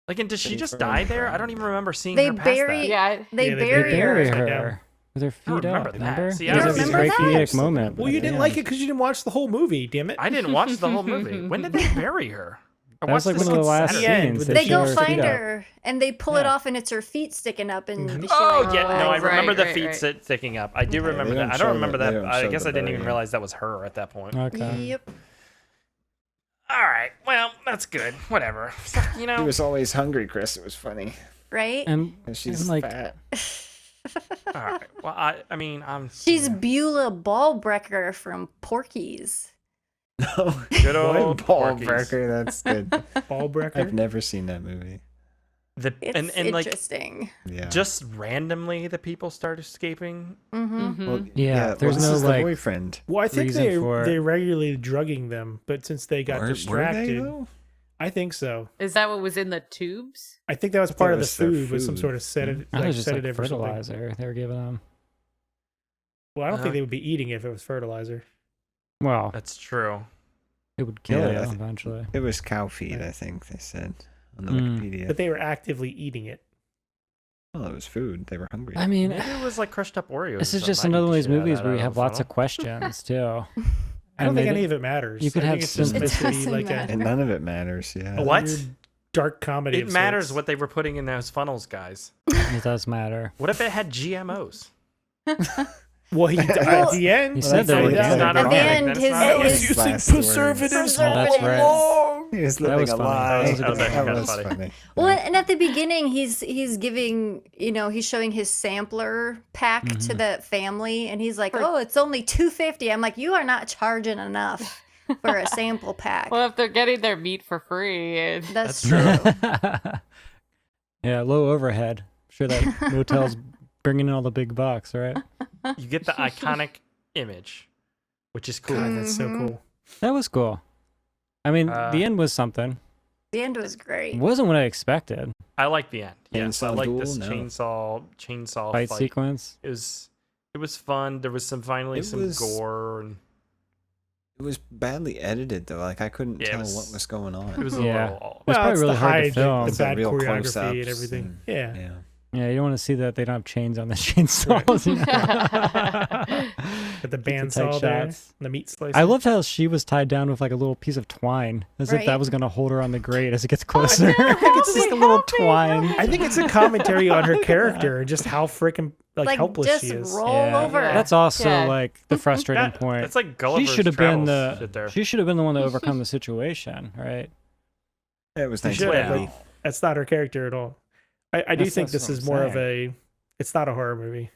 Like, and does she Pretty just firm die there? crime. I don't even remember seeing They her past bury- that. Yeah. They Yeah, they bury They bury her. upside down. her with her I feet don't up. remember that. Remember? See, It I was don't this remember great that. comedic moment. Well, you at the didn't end. like it because you didn't watch the whole movie. Damn it! I didn't watch the whole movie. When did they bury her? That was like one of the last scenes. They They go show her find feet up. her, and they pull it off, and it's her feet sticking up, and she, Oh like, yeah, no, I legs. remember the right, feet right. sticking up. I do remember they that. don't I show don't the- remember they that. don't I show guess the I didn't even burying. realize that was her at that point. Okay. Yep. All right, well, that's good. Whatever. You She know, was always hungry, Chris. It was funny. Right? And, And she's and, like, fat. all right. Well, I mean, I'm She's Beulah Ballbreaker from Porky's. No. good old Paul Porky's. Brecker. That's good. Ballbreaker. I've never seen that movie. The It's and like interesting. Yeah. just randomly the people start escaping. Mm-hmm. well, Yeah, there's this no, is the like, boyfriend. Well, I think reason for it. they're regularly drugging them, but since they got Were they, distracted, though? I think so. Is that what was in the tubes? I think that was I thought part it of the was their food, with some food. sort of sedative, I thought it was just like sedative or something. fertilizer they were giving them. Well, I don't Uh-huh. think they would be eating it if it was fertilizer. Well, That's true. it would kill Yeah, you eventually. It was cow feed, I think they said on the Mm. Wikipedia. But they were actively eating it. Well, it was food. They were hungry. I mean, Maybe it was like crushed up Oreos. this or is just something. another one of I'd these eat the shit movies out where of you that have lots of funnel. questions too. I don't And think they any did- of it matters. you could I have think it's just some- supposed to be Doesn't like matter. and none of it matters. Yeah. a What? weird dark comedy. It of matters sorts. what they were putting in those funnels, guys. It does matter. What if it had GMOs? Well, he died at the end. He said they that find was- out. It's not At the organic, end, that's his- not it organic. was- using Last words. preservatives. Oh, that's all right. along. He was That living was a funny. lie. That was a good one. That That was was funny. funny. Well, and at the beginning, he's giving, he's showing his sampler pack to the family, and he's like, "Oh, it's only $2.50." I'm like, "You are not charging enough for a sample pack." Well, if they're getting their meat for free, That's That's true. true. Yeah, low overhead. Sure, that motel's bringing in all the big bucks, right? You get the iconic image, which is cool. God, that's so Mhm. cool. That was cool. I mean, the end was something. The end was It great. wasn't what I expected. I like the end. Yes, I Chainsaw like duel? this No. chainsaw Fight fight. sequence. It was fun. There was some It some was- gore and It was badly edited though. Like I couldn't Yeah, it tell was- what was going on. it was a Yeah. little. It's probably it's really the hard to hide, film. the It's a bad real choreography close-ups and everything. Yeah. Yeah. Yeah, you don't want to see that they don't have chains on the chainsaws. You know? But the Get some tight bandsaw there, shots. the meat slicer. I loved how she was tied down with like a little piece of twine, as if that Right. was going to hold her on the grate as it gets closer. It's just a little twine. I think it's a commentary on her character and just how freaking like helpless just she is. roll Yeah. over. That's also Yeah. like the frustrating point. It's like She Gulliver's should have been Travels shit the there. she should have been the one to overcome the situation, right? It was She nice. should have, Well. but that's not her character at all. I do That's- think that's this what is I'm more of saying. it's not a horror movie.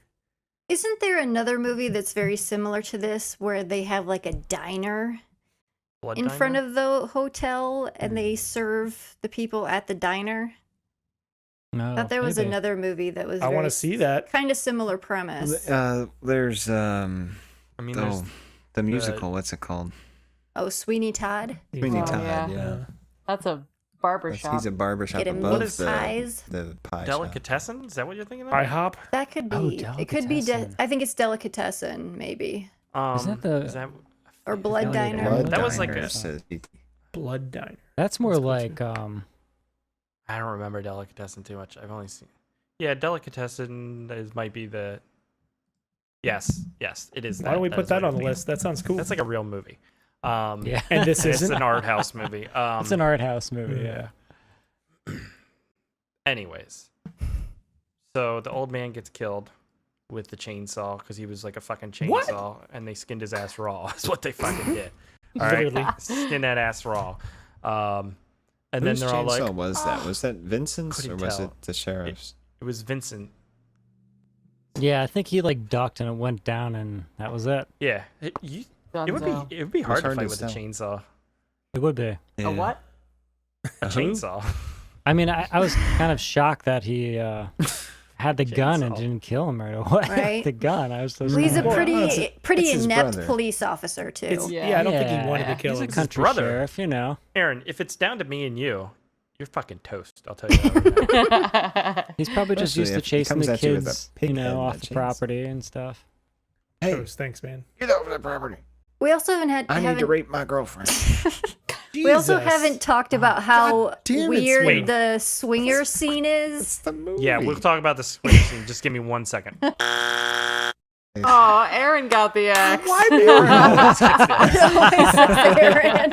Isn't there another movie that's very similar to this where they have like a diner Blood in Diner? front of the hotel and they serve the people at the diner? No, I thought there was maybe. another movie that was I want to see that. kind of similar premise. There's I mean, there's the musical. What's it called? Oh, Sweeney Todd. Sweeney Oh, Todd. yeah. Yeah. that's a barbershop. He's a barbershop Get him above with the pies. pie shop. Delicatessen. Is that what you're thinking of? IHOP. That could Oh, be. It could be. Delicatessen. I think it's Delicatessen, maybe, Is that the- Is that, or Blood Blood Diner. Blood That was like Diner a- says he- Blood Diner. That's more That's cool, like too. I don't remember Delicatessen too much. I've only seen. Yeah, Delicatessen might be the. Yes, it is. Why don't we put is that what on the you're list? That sounds cool. thinking. That's like a real movie. yeah. And this It's isn't. an art house movie. It's an art house movie, Yeah. yeah. Anyways, so the old man gets killed with the chainsaw because he was like a fucking What? chainsaw, and they skinned his ass raw. Is what they fucking did. All right, Literally. skin that ass raw. And Whose then they're all like, chainsaw was that? Was that Vincent's or couldn't was tell. it the sheriff's? it was Vincent. Yeah, I think he like ducked and it went down and that was it. Yeah, it Dunzo. would be hard to hard fight to with a tell. chainsaw. It would be. Yeah. A what? A chainsaw. I mean, I was kind of shocked that he had the gun and Chainsaw. didn't kill him right away. Right. The gun. I was so Well, he's a surprised. Well, pretty it's his inept brother. police officer too. It's, Yeah. yeah. I don't think he wanted to kill He's him. a country brother. sheriff, you know. Aaron, if it's down to me and you're fucking toast. I'll tell you that. Right now. He's probably just Especially used to if he chasing comes the at you with a kids, pig you head and know, a off the chainsaw. property and stuff. Hey, Toast, thanks, man. get over the property. We also haven't I need to haven't rape my girlfriend. we also Jesus. haven't talked about how damn it, weird Wait. the swinger scene It's is. the movie. Yeah, we'll talk about the swing scene. Just give me 1 second. Oh, Aaron got the axe. Why me around? Always Aaron.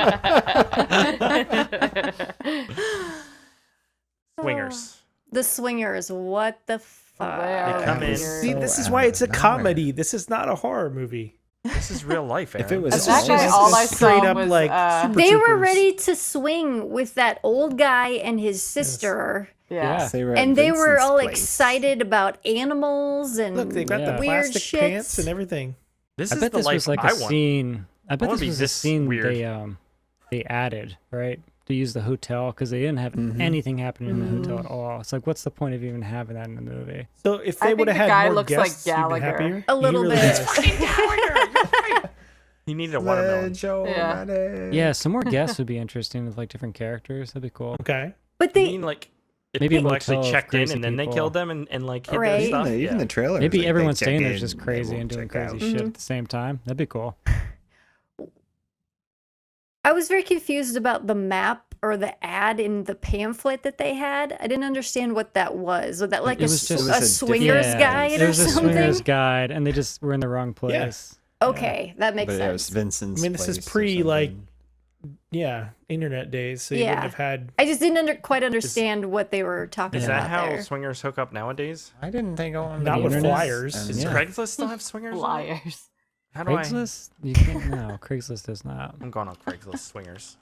The Swingers. What the fuck? They come in. See, this is why it's a comedy. This is not a horror movie. This is real life, Aaron. If it was This That is guy, just all a I straight saw up was, like Super They were Troopers. ready to swing with that old guy and his sister. yeah. They were at And they were Vincent's all place. excited about animals and Look, they got the weird plastic shits. pants and everything. This I is bet the this life was like I a want. scene. I bet wanna this be was a this scene weird. they added, right? To use the hotel because they didn't have anything happen in the hotel at all. It's like, what's the point of even having that in the movie? So if I they think would have the had guy more looks like guests, you'd be Gallagher. happier. A little He really bit. does. He needed a watermelon. Yeah, some more guests would be interesting with like different characters. That'd be cool. Okay. But I they mean, like, if Maybe a people motel actually of checked in crazy and then they people. killed them and like hid Right. their Even stuff. the, even yeah. the trailer. Maybe like, everyone's they staying check there in, just they crazy won't and doing check out. crazy shit at the same time. That'd be cool. I was very confused about the map or the ad in the pamphlet that they had. I didn't understand what that was. Was that like It was just- It was a a swingers different- guide it or was a something? swingers guide, and they just were in the wrong place. Okay, that makes But yeah, it was sense. Vincent's I mean, this is place or pre like, something. internet days, so you Yeah. wouldn't have had. I just didn't quite understand what they were talking Is about that how there. swingers hook up nowadays? I didn't think on Not the with internet. flyers. And Does yeah. Craigslist still have swingers? on it? Liars. How do I? Craigslist? You can't. No, Craigslist does not. I'm going on Craigslist swingers.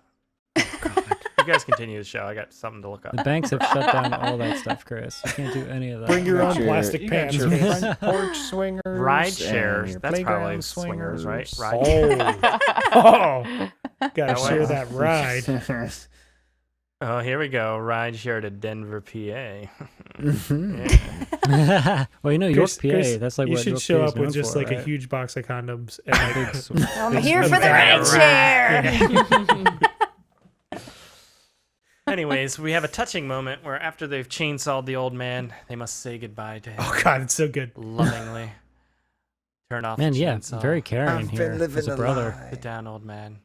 You guys continue the show. I got something to look up. The banks have shut down all that stuff, Chris. You can't do any of that. Bring your You own got plastic you pants. got your man. front porch swingers. Ride and shares. your That's probably playground swingers, right? swingers. Ride. Oh, gotta That share was- that ride. Oh, here we go. Ride share to Denver, PA. Well, you know, York, Chris- PA. Chris, That's like you what should York show PA is up with known just for, like a right? huge box of condoms and like I'm here for the Right. ride share. Anyways, we have a touching moment where after they've chainsawed the old man, they must say goodbye to him Oh god, it's so good. lovingly. Turn off Man, the yeah, chainsaw. very caring I've here been living as a brother. Sit down, old man.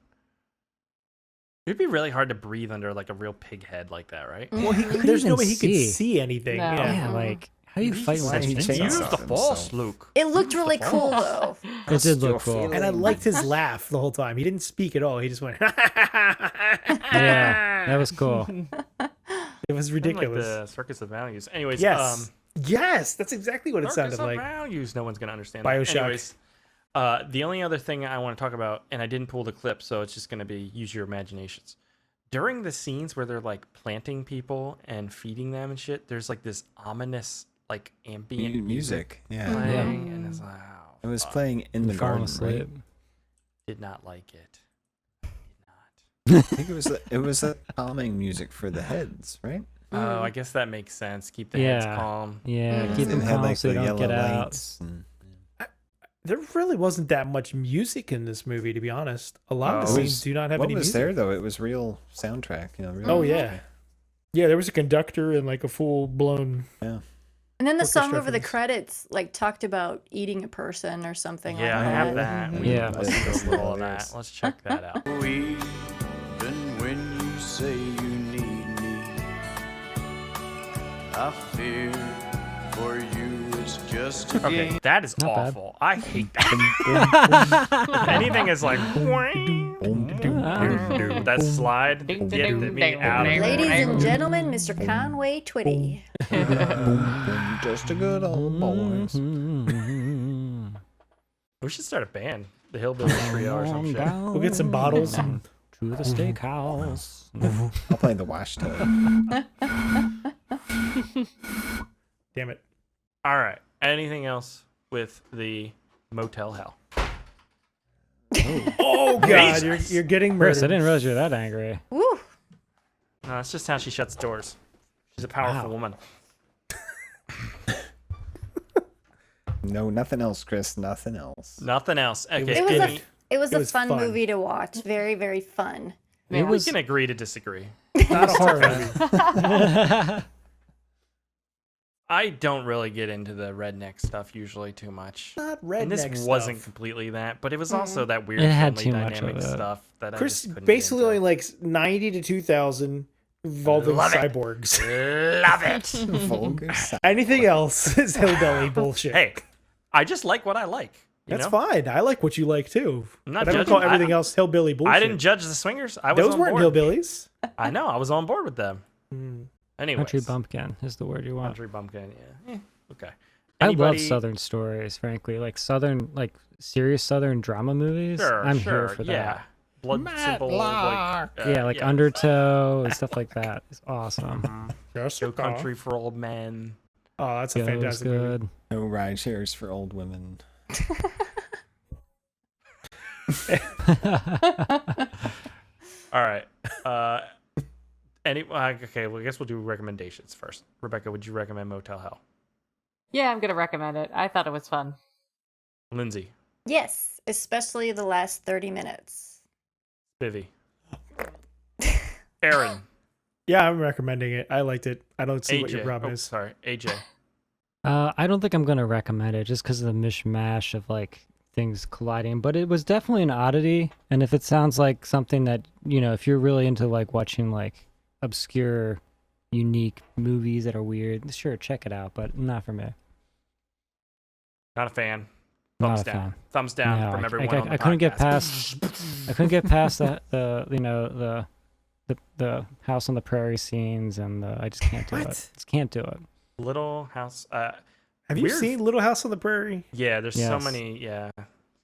It'd be really hard to breathe under like a real pig head like that, right? Well, couldn't there's no even way he could see. see anything. No. Yeah. Yeah, like how you fighting with Why that he chainsaw? chainsaw Use the force, himself. Luke. It looked really cool though. It did look cool. And I liked his laugh the whole time. He didn't speak at all. He just went. Yeah, that was cool. It was ridiculous. Like the Circus of Values. Anyways, Yes. Yes, that's exactly what it Circus sounded of like. Values. No one's gonna understand. BioShock. That. Anyways, the only other thing I want to talk about, and I didn't pull the clip, so it's just gonna be use your imaginations. During the scenes where they're like planting people and feeding them and shit, there's like this ominous like ambient Music. Yeah. playing, and it's like, oh, It was fuck. playing in the Falling garden, right? asleep. Did not like it. I think it was a calming music for the heads, right? Oh, I guess that makes sense. Keep the Yeah. heads calm. Yeah, Mm. keep them It had calm like so the you don't yellow get out. lights. And, There really wasn't that much music in this movie, to be honest. A lot of the Oh. scenes do not have what any was music. there though? It was real soundtrack. You know. Real Oh yeah, yeah. There was a conductor and like a full blown. Yeah. And then the song Orchestra over the things. credits like talked about eating a person or something Yeah, I like have that. that. Yeah. Let's do a little of that. Let's check that out. Even when you say you need me, I fear for you is just a Okay, game. that is Not bad. awful. I hate that. If anything is like that slide, Ding, get ding, me ding, out of ding, there. Ladies and gentlemen, Mr. Conway Twitty. Just a good old boys. We should start a band, the Hillbilly Trio or some shit. We'll get some bottles and to the steakhouse. I'll play the wash tub. damn it. All right. Anything else with the Motel Hell? Oh god, Jesus. you're getting Chris, I murdered. didn't realize you were that angry. Woo. No, that's just how she shuts doors. She's a powerful Wow. woman. No, nothing else, Chris. Nothing else. Nothing else. Okay, It was Kenny, It was It a was fun fun. movie to watch. Very, very fun. Yeah. we can agree to disagree. Not a horror movie. I don't really get into the redneck stuff usually too much. Not redneck And this stuff. wasn't completely that, but it was also that weird It had family too much dynamic of it. stuff that Chris I just couldn't basically get only into. likes 90 to 2000 involving Love it. cyborgs. Love it. Vulgar sound. Anything else is hillbilly bullshit. Hey, I just like what I like. You That's know? fine. I like what you like too. I'm not But I don't judging. call everything else hillbilly bullshit. I didn't judge the swingers. I was Those on weren't board. hillbillies. I know. I was on board with them. Mm. Anyways. Country bumpkin is the word you want. Country bumpkin, yeah. Okay. I love Anybody- Southern stories, frankly. Like Southern, like serious Southern drama movies. I'm here for that. Yeah. Blood simple, like, Like Undertow and stuff like that. It's awesome. No Country for Old Men. Oh, that's a Goes fantastic good. movie. No ride shares for old women. All right. Okay, well, I guess we'll do recommendations first. Rebecca, would you recommend Motel Hell? Yeah, I'm gonna recommend it. I thought it was fun. Lindsay, Yes, especially the last 30 minutes. Bivy, Aaron, Yeah, I'm recommending it. I liked it. I don't see AJ. what your problem is. Sorry, AJ. I don't think I'm gonna recommend it just because of the mishmash of like things colliding, but it was definitely an oddity. And if it sounds like something that, you know, if you're really into like watching like obscure, unique movies that are weird, sure, check it out, but not for me. Not a fan. Not Thumbs a down. fan. Thumbs down No, from everyone on the I couldn't get podcast. past. I couldn't get past the House on the Prairie scenes, and I just can't do it. Just can't do it. Little House. Have you seen Little House on the Prairie? Yeah, there's so Yes. many. Yeah,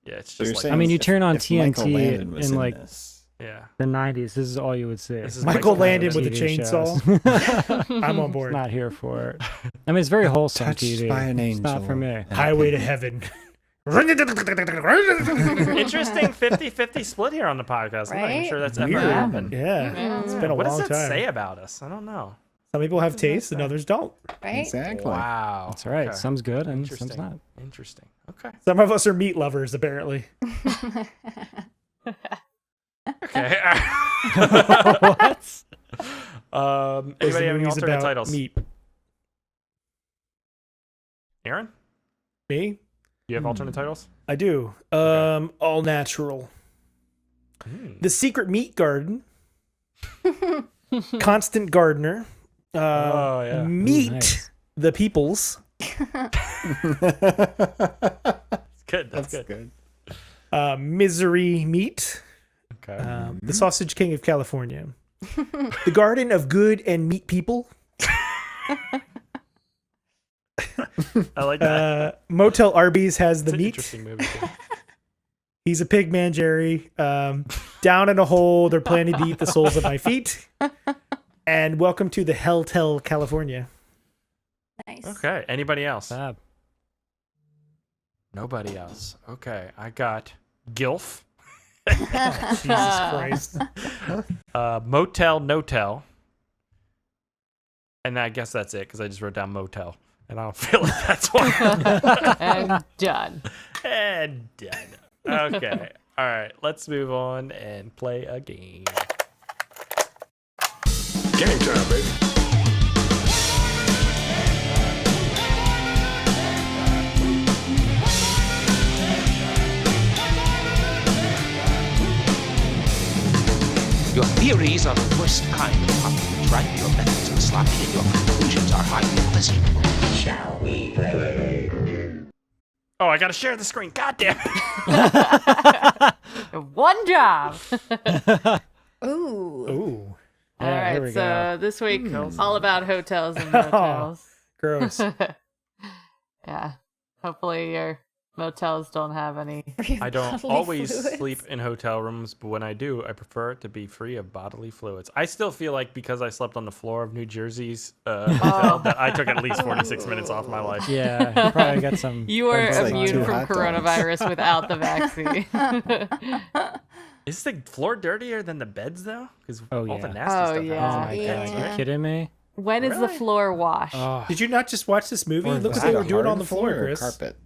it's So you're just like. saying I mean, you if- turn on if Michael TNT Landon was in in like this. Yeah. the 90s. This is all you would see. This is Michael Landon Landon with a TV chainsaw. shows. I'm on board. Not here for it. I mean, it's very wholesome Touched TV. by an It's not for angel. me. Highway to Heaven. Interesting 50-50 split here on the podcast. I'm not even Right? sure that's Weird. ever happened. Yeah, it's been a What does long that time. say about us? I don't know. Some people have taste and others don't. Right? Exactly. Wow. That's all right. Okay. Some's good and some's Interesting. not. Interesting. Okay. Some of us are meat lovers, apparently. Okay. What? Those Anybody have any movies alternate about titles? Meat. Aaron, Me? you have alternate titles? I do. All natural. The Secret Meat Garden. Constant Gardener. Oh, yeah. Meat Ooh, nice. the Peoples. Good. That's good. Misery Meat. Okay. The Sausage King of California. The Garden of Good and Meat People. I like that. Motel Arby's has the It's an meat. interesting movie. Too. He's a pig man, Jerry. Down in a hole, they're planning to eat the soles of my feet. And welcome to the Helltel, California. Nice. Okay. Anybody else? Fab. Nobody else. Okay. I got Gilf, Jesus Christ. Motel No-Tell, and I guess that's it because I just wrote down Motel, and I don't feel like that's one. And done. And done. Okay. All right. Let's move on and play a game. Game time, baby. Your theories are the worst kind of puppet, right? Your methods are sloppy and your conclusions are highly questionable. Shall we play? Oh, I gotta share the screen. God damn it. One job. Ooh. Ooh, All Yeah, here we right, so go. this week all about hotels and motels. gross. Yeah. Hopefully your motels don't have any. I don't Bodily always fluids. sleep in hotel rooms, but when I do, I prefer it to be free of bodily fluids. I still feel like because I slept on the floor of New Jersey's hotel, that I took at least 46 minutes off my life. Yeah, you probably got some. You are It's like immune two from hot dogs. coronavirus without the vaccine. Is the floor dirtier than the beds, though? Because Oh, all the yeah. nasty Oh, stuff yeah. Oh happens my in the god, beds, are you right? kidding me? When is the Really? floor washed? Oh, Did you not just watch this movie? Or It looks was like it they were doing it hard on the floor, or Chris. carpet.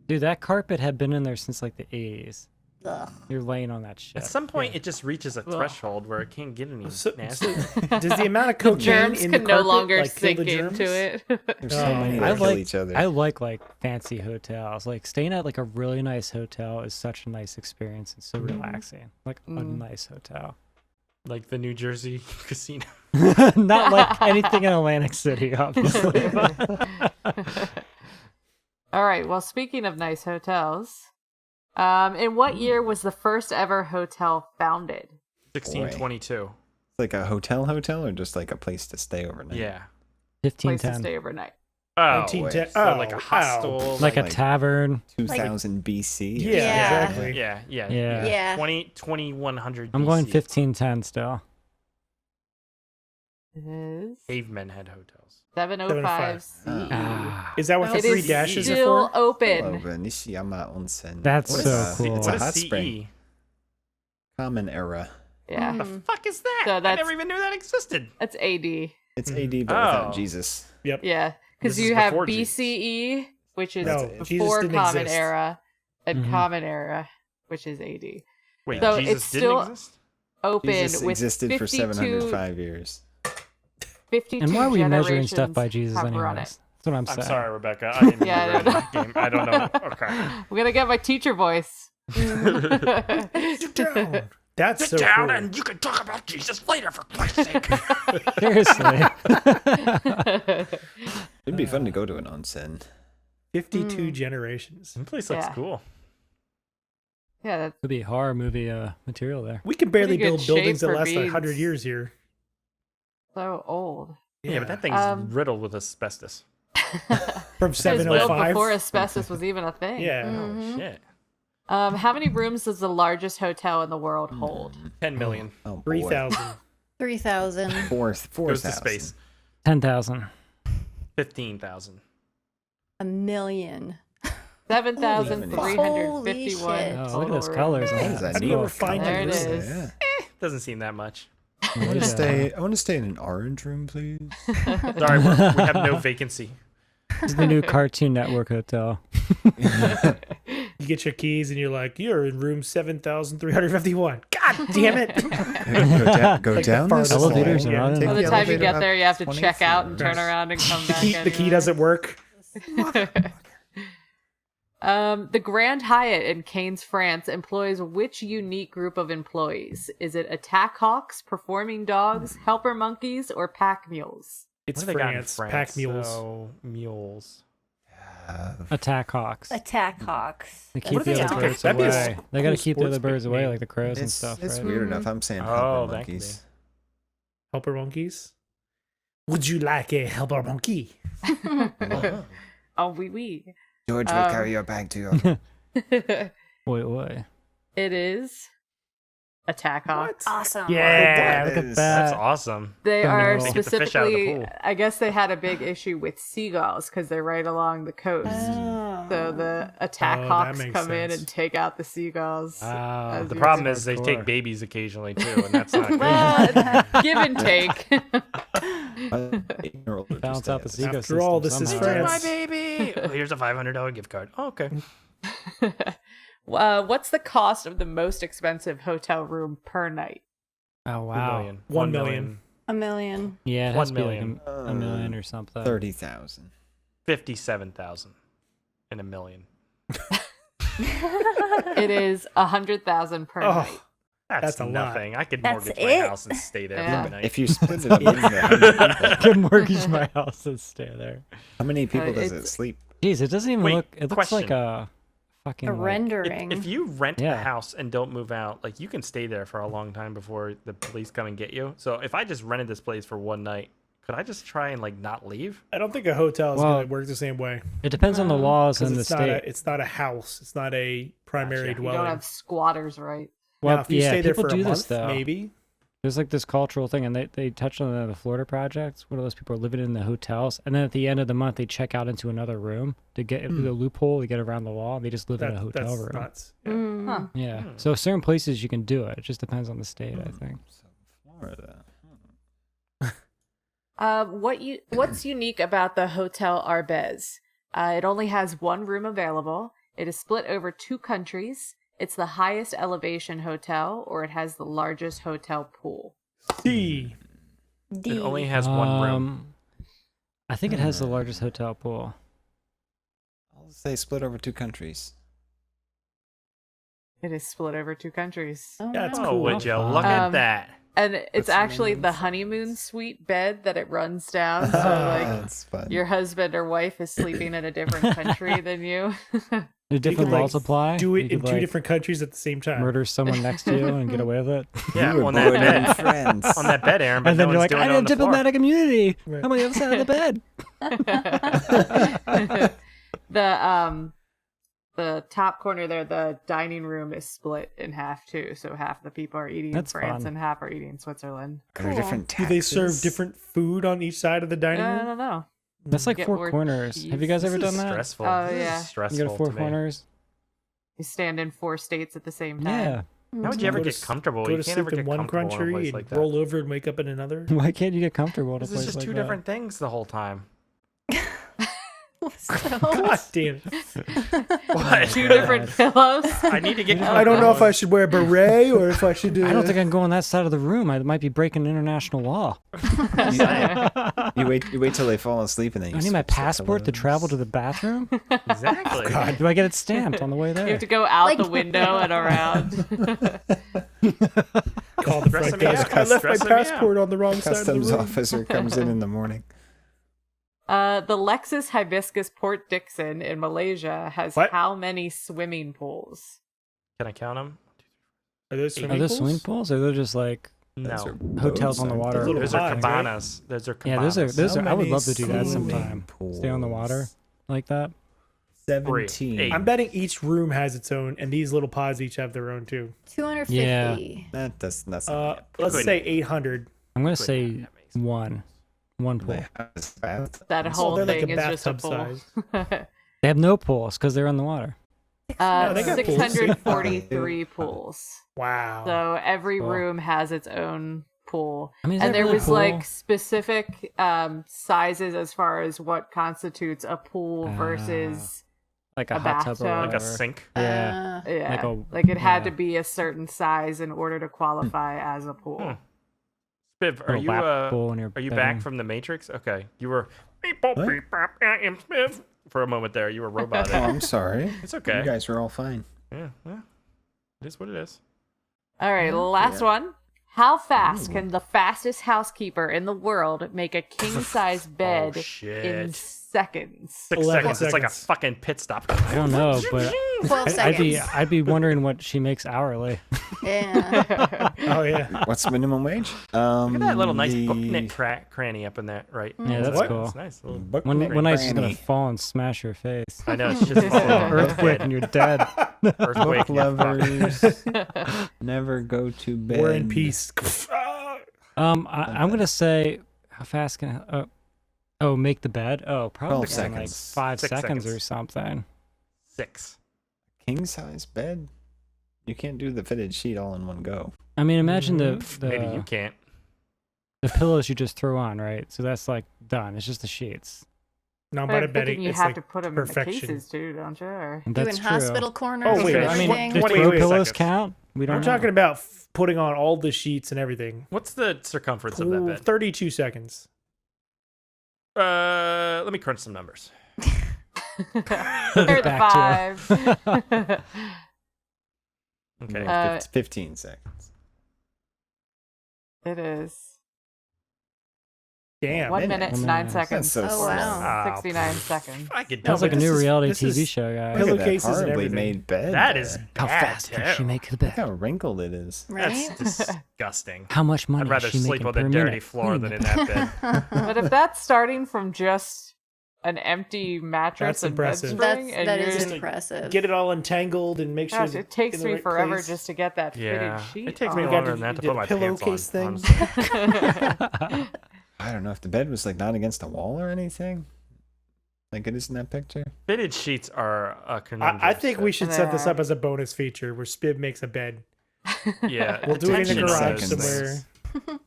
dude, that carpet had been in there since like the 80s. Ugh. You're laying on that shit. At some point, it just reaches a threshold where it can't get any So- nasty. Does the amount of cocaine Germs in the can no carpet, longer like, kill sink the germs? into it. There's so many I that kill like each other. I like fancy hotels. Like staying at like a really nice hotel is such a nice experience and so relaxing. Like a nice hotel. Like the New Jersey casino. Not like anything in Atlantic City, obviously. All right. Well, speaking of nice hotels, in what year was the first ever hotel founded? 1622. Like a hotel or just like a place to stay overnight? Yeah. place to 1510. stay overnight. Oh, 1910. so like a hostel, Like a Like- tavern. 2000 BC. Yeah, Yeah. exactly. Yeah. Yeah. 2100. I'm going BC. 1510 still. It is Cavemen had hotels. 705 C. Ah, Is that what the It three is dashes are still for? open. Over Nishiyama Onsen. That's What so is- cool. It's What a is hot CE? spring. Common era. Yeah, The fuck is that? So I that's- never even knew that existed. that's AD. It's AD, but without Oh. Jesus. Yep. Yeah, because This is you have before Jesus. BCE, which is No, Jesus before didn't Common exist. Era, and Mhm. Common Era, which is AD. Wait, So Jesus it's didn't still- exist? Open Jesus with existed for 52 705 years. 52 and why are we measuring stuff by generations Jesus have anyways? run it. That's what I'm I'm saying. sorry, Rebecca. I didn't Yeah, I read that game. I don't know. Okay. I'm gonna get my teacher voice. Sit down. That's Sit so down cool. and you can talk about Jesus later, for Christ's sake. Seriously. It'd be fun to go to an onsen. 52 generations. This place looks Yeah. cool. Yeah, that's Could be horror movie material there. We can barely Pretty good build buildings shape that for last 100 beings. years here. so old. Yeah, but that thing's Um, riddled with asbestos. From It was built 705. before asbestos was even a thing. Yeah. Mhm. Oh, shit. How many rooms does the largest hotel in the world hold? 10 million. Oh, boy. 3,000. 3,000. Four Goes to 4,000. space. 10,000. 15,000. A million. 7,351 Holy shit. Oh, total look at those rooms. colors. What is that? How do you ever neat? find There a it room? is. Yeah. Doesn't seem that much. I want to stay. I want to stay in an orange room, please. Sorry, we have no vacancy. This is the new Cartoon Network hotel. You get your keys and you're like, you're in room 7,351. God damn it. Go Like the down this farthest Elevators hall. are not in Take By the the time you elevator get up there, you have to 20 check out and floors. turn around and come The back. key anyway. doesn't work. The Grand Hyatt in Cannes, France, employs which unique group of employees? Is it attack hawks, performing dogs, helper monkeys, or pack mules? It's What have they got in France. Pack mules. So, mules. Attack hawks. Attack hawks. They That's keep the the other sound. birds That'd be a away. They gotta cool keep the other sports birds away, name. like the crows and It's, stuff, it's right? weird enough. I'm saying Oh, helper that could monkeys. Helper monkeys. Would you like a helper monkey? Oh, oui. George will Um, carry your bag to your. It Wait. is attack hawks. Awesome. Yeah, Look at is- That's that. awesome. They Oh, are no. They get the fish out of the specifically, pool. I guess they had a big issue with seagulls because they're right along the coast. Oh. So the attack Oh, that hawks makes come in sense. and take out the seagulls. Wow. as The you problem do. is they hardcore. take babies occasionally too, and that's not good. Well, give and take. Balance out the ecosystem. After all, this is somehow. France. My baby. Oh, here's a $500 gift card. Oh, okay. What's the cost of the most expensive hotel room per night? Oh 2 wow. million. 1 million. A million. Yeah, it 1 has to be like million. a million or something. 30,000. 57,000 and a million. It is 100,000 per Oh, night. That's a lot. nothing. I could That's mortgage my it? house and stay there Yeah. for the night. If you split it up into 100 people, Could mortgage my house and stay there. how many people does it it's- sleep? Jeez, it doesn't even Wait, look. It looks like question. a fucking. A like- rendering. If you rent Yeah. a house and don't move out, like you can stay there for a long time before the police come and get you. So if I just rented this place for one night, could I just try and like not leave? I don't think a hotel is Well, going to work the same way. It depends on the laws Because in the it's not state. it's not a house. It's not a primary Gotcha. You don't dwelling. have squatters, right? Well, Now, if you yeah, stay there people for a do month, this though. maybe. There's like this cultural thing, and they touched on the Florida project. One of those people are living in the hotels, and then at the end of the month, they check out into another room to get through the loophole to get around the law. They just live in a hotel That's room. nuts. Yeah. Mm. Huh. Yeah. So certain places you can do it. It just depends on the state, I think. So Florida. What's unique about the Hotel Arbez? It only has one room available. It is split over 2 countries. It's the highest elevation hotel, or it has the largest hotel pool. D. D. It only has one room. I think it has the largest hotel pool. I'll say split over 2 countries. It is split over 2 countries. Oh, That's no. Oh, cool. would you look at Um, that? And it's What's the actually name the of it? honeymoon suite bed that it runs down. So That's fun. your husband or wife is sleeping in a different country than you. The different like, multiply. Do it You in could, two like, different countries at the same time. Murder someone next to you and get away with it. Yeah, We were on that born bed. friends. On that bed, Aaron. But And then no you're one's like, doing I it need on the floor. diplomatic immunity. Right. I'm on the other side of the bed. The top corner there, the dining room is split in half too. So half the people are eating That's in France fun. and half are eating Switzerland. Are there different Do taxes? they serve different food on each side of the dining I room? don't know. That's like Get four more corners. Have you guys This ever is done that? stressful. Oh, This is yeah. stressful You go to four to me. corners. You stand in 4 states at the same time. Yeah. How would you ever Go to get s- comfortable? Go You to can't sleep ever in get one comfortable in a country place and like that. roll over and wake up in another. Why can't you get comfortable in a This place is just like two that? different things the whole time. God damn it. What? Two different pillows. I need to get comfortable. I don't know if I should wear a beret or if I should do. I don't think I can go on that side of the room. I might be breaking international law. You wait till they fall asleep and then you I need my switch the passport to pillows. travel to the bathroom. Exactly. Do I get it stamped on the way You there? have to go out Like- the window and around. Call the Dress front me out. desk. I left my Dress me out. passport on the wrong side of the Customs room. officer comes in the morning. The Lexus Hibiscus Port Dickson in Malaysia has What? how many swimming pools? Can I count them? Are those Are swimming those pools? swimming pools? Or they're just like Those are No. hotels boats, on the aren't water? they? Little Those are pods, right? cabanas. Those are Yeah, cabanas. those How are. I would many love to do that swimming sometime. Stay on the water like that. 17. Eight. I'm betting each room has its own, and these little pods each have their own too. 250. Yeah. That's not Let's Couldn't. say 800. I'm gonna Couldn't say have makes one pool. That whole they're like thing a is just a bathtub pool. They have no pools because they're on the water. No, they got pools. 643 pools. Wow. So every Cool. room has its own pool. I mean, is And that there really was cool? like specific sizes as far as what constitutes a pool versus Like a, a hot tub or bathtub. Like a whatever. sink. Yeah. yeah, Like it had yeah. to be a certain size in order to qualify as a pool. Hmm. Spiv, are Little you lap pool in your are you bedroom. back from the Matrix? Okay, you were beep bop, beep bop, I am Spiv for a moment there. You were robotic. Oh, I'm sorry. It's okay. You guys were all fine. Yeah, it is what it is. All right, last one. How fast can the fastest housekeeper in the world make a king-size bed shit. in seconds? 6 11 seconds. It's like a seconds. fucking pit stop. I don't know, but 12 seconds. I'd be wondering what she makes hourly. Yeah. Oh yeah. What's minimum wage? Look at that little nice booknet cranny up in there, right? Yeah, that's What? cool. It's nice. Little... One night's just gonna fall and smash your face. I know it's just Earthquake and you're dead. Earthquake. Book lovers never go to bed. We're in peace. I'm gonna say how fast can I, make the bed? Oh, probably 12 in like seconds. 5 6 seconds or seconds. something. 6. King size bed? You can't do the fitted sheet all in one go. I mean, imagine the Maybe you can't. the pillows you just throw on, right? So that's like done. It's just the sheets. No, But but I'm I'm betting thinking you it's have like to put them in the perfection. cases too, don't you? Or... And that's Doing true. hospital corners. Oh, wait, and I mean, everything. do Wait, throw wait, pillows seconds. count? We don't I'm know. talking about putting on all the sheets and everything. What's the circumference of that Ooh, bed? 32 seconds. Let me crunch some numbers. Here are the Back five. Okay. It's 15 seconds. It is. Damn. 1 minute. minute, 1 9 minute. seconds. That's so Oh, wow. 69 seconds. I could Sounds No, like a but new this is- reality this TV is- show, guys. Pillow Look at that cases and horribly everything. made bed. That is there. How bad, fast can she too. make the Look bed? how wrinkled it is. Right? That's disgusting. How much money I'd rather is she sleep making on per the dirty minute? floor than in that bed. But if that's starting from just an empty mattress That's and bed impressive. spring, and That you're is just, impressive. Get it all entangled and make sure gosh, that it takes in the me right forever place. just to get that Yeah, fitted sheet it takes me on. longer than that to You put did my a pants on. pillowcase thing? honestly. I don't know if the bed was like not against a wall or anything. Like it is in that picture. Fitted sheets are a conundrum. I think we should set this There. up as a bonus feature where Spib makes a bed. Yeah, We'll do it in the attention on garage those somewhere. things.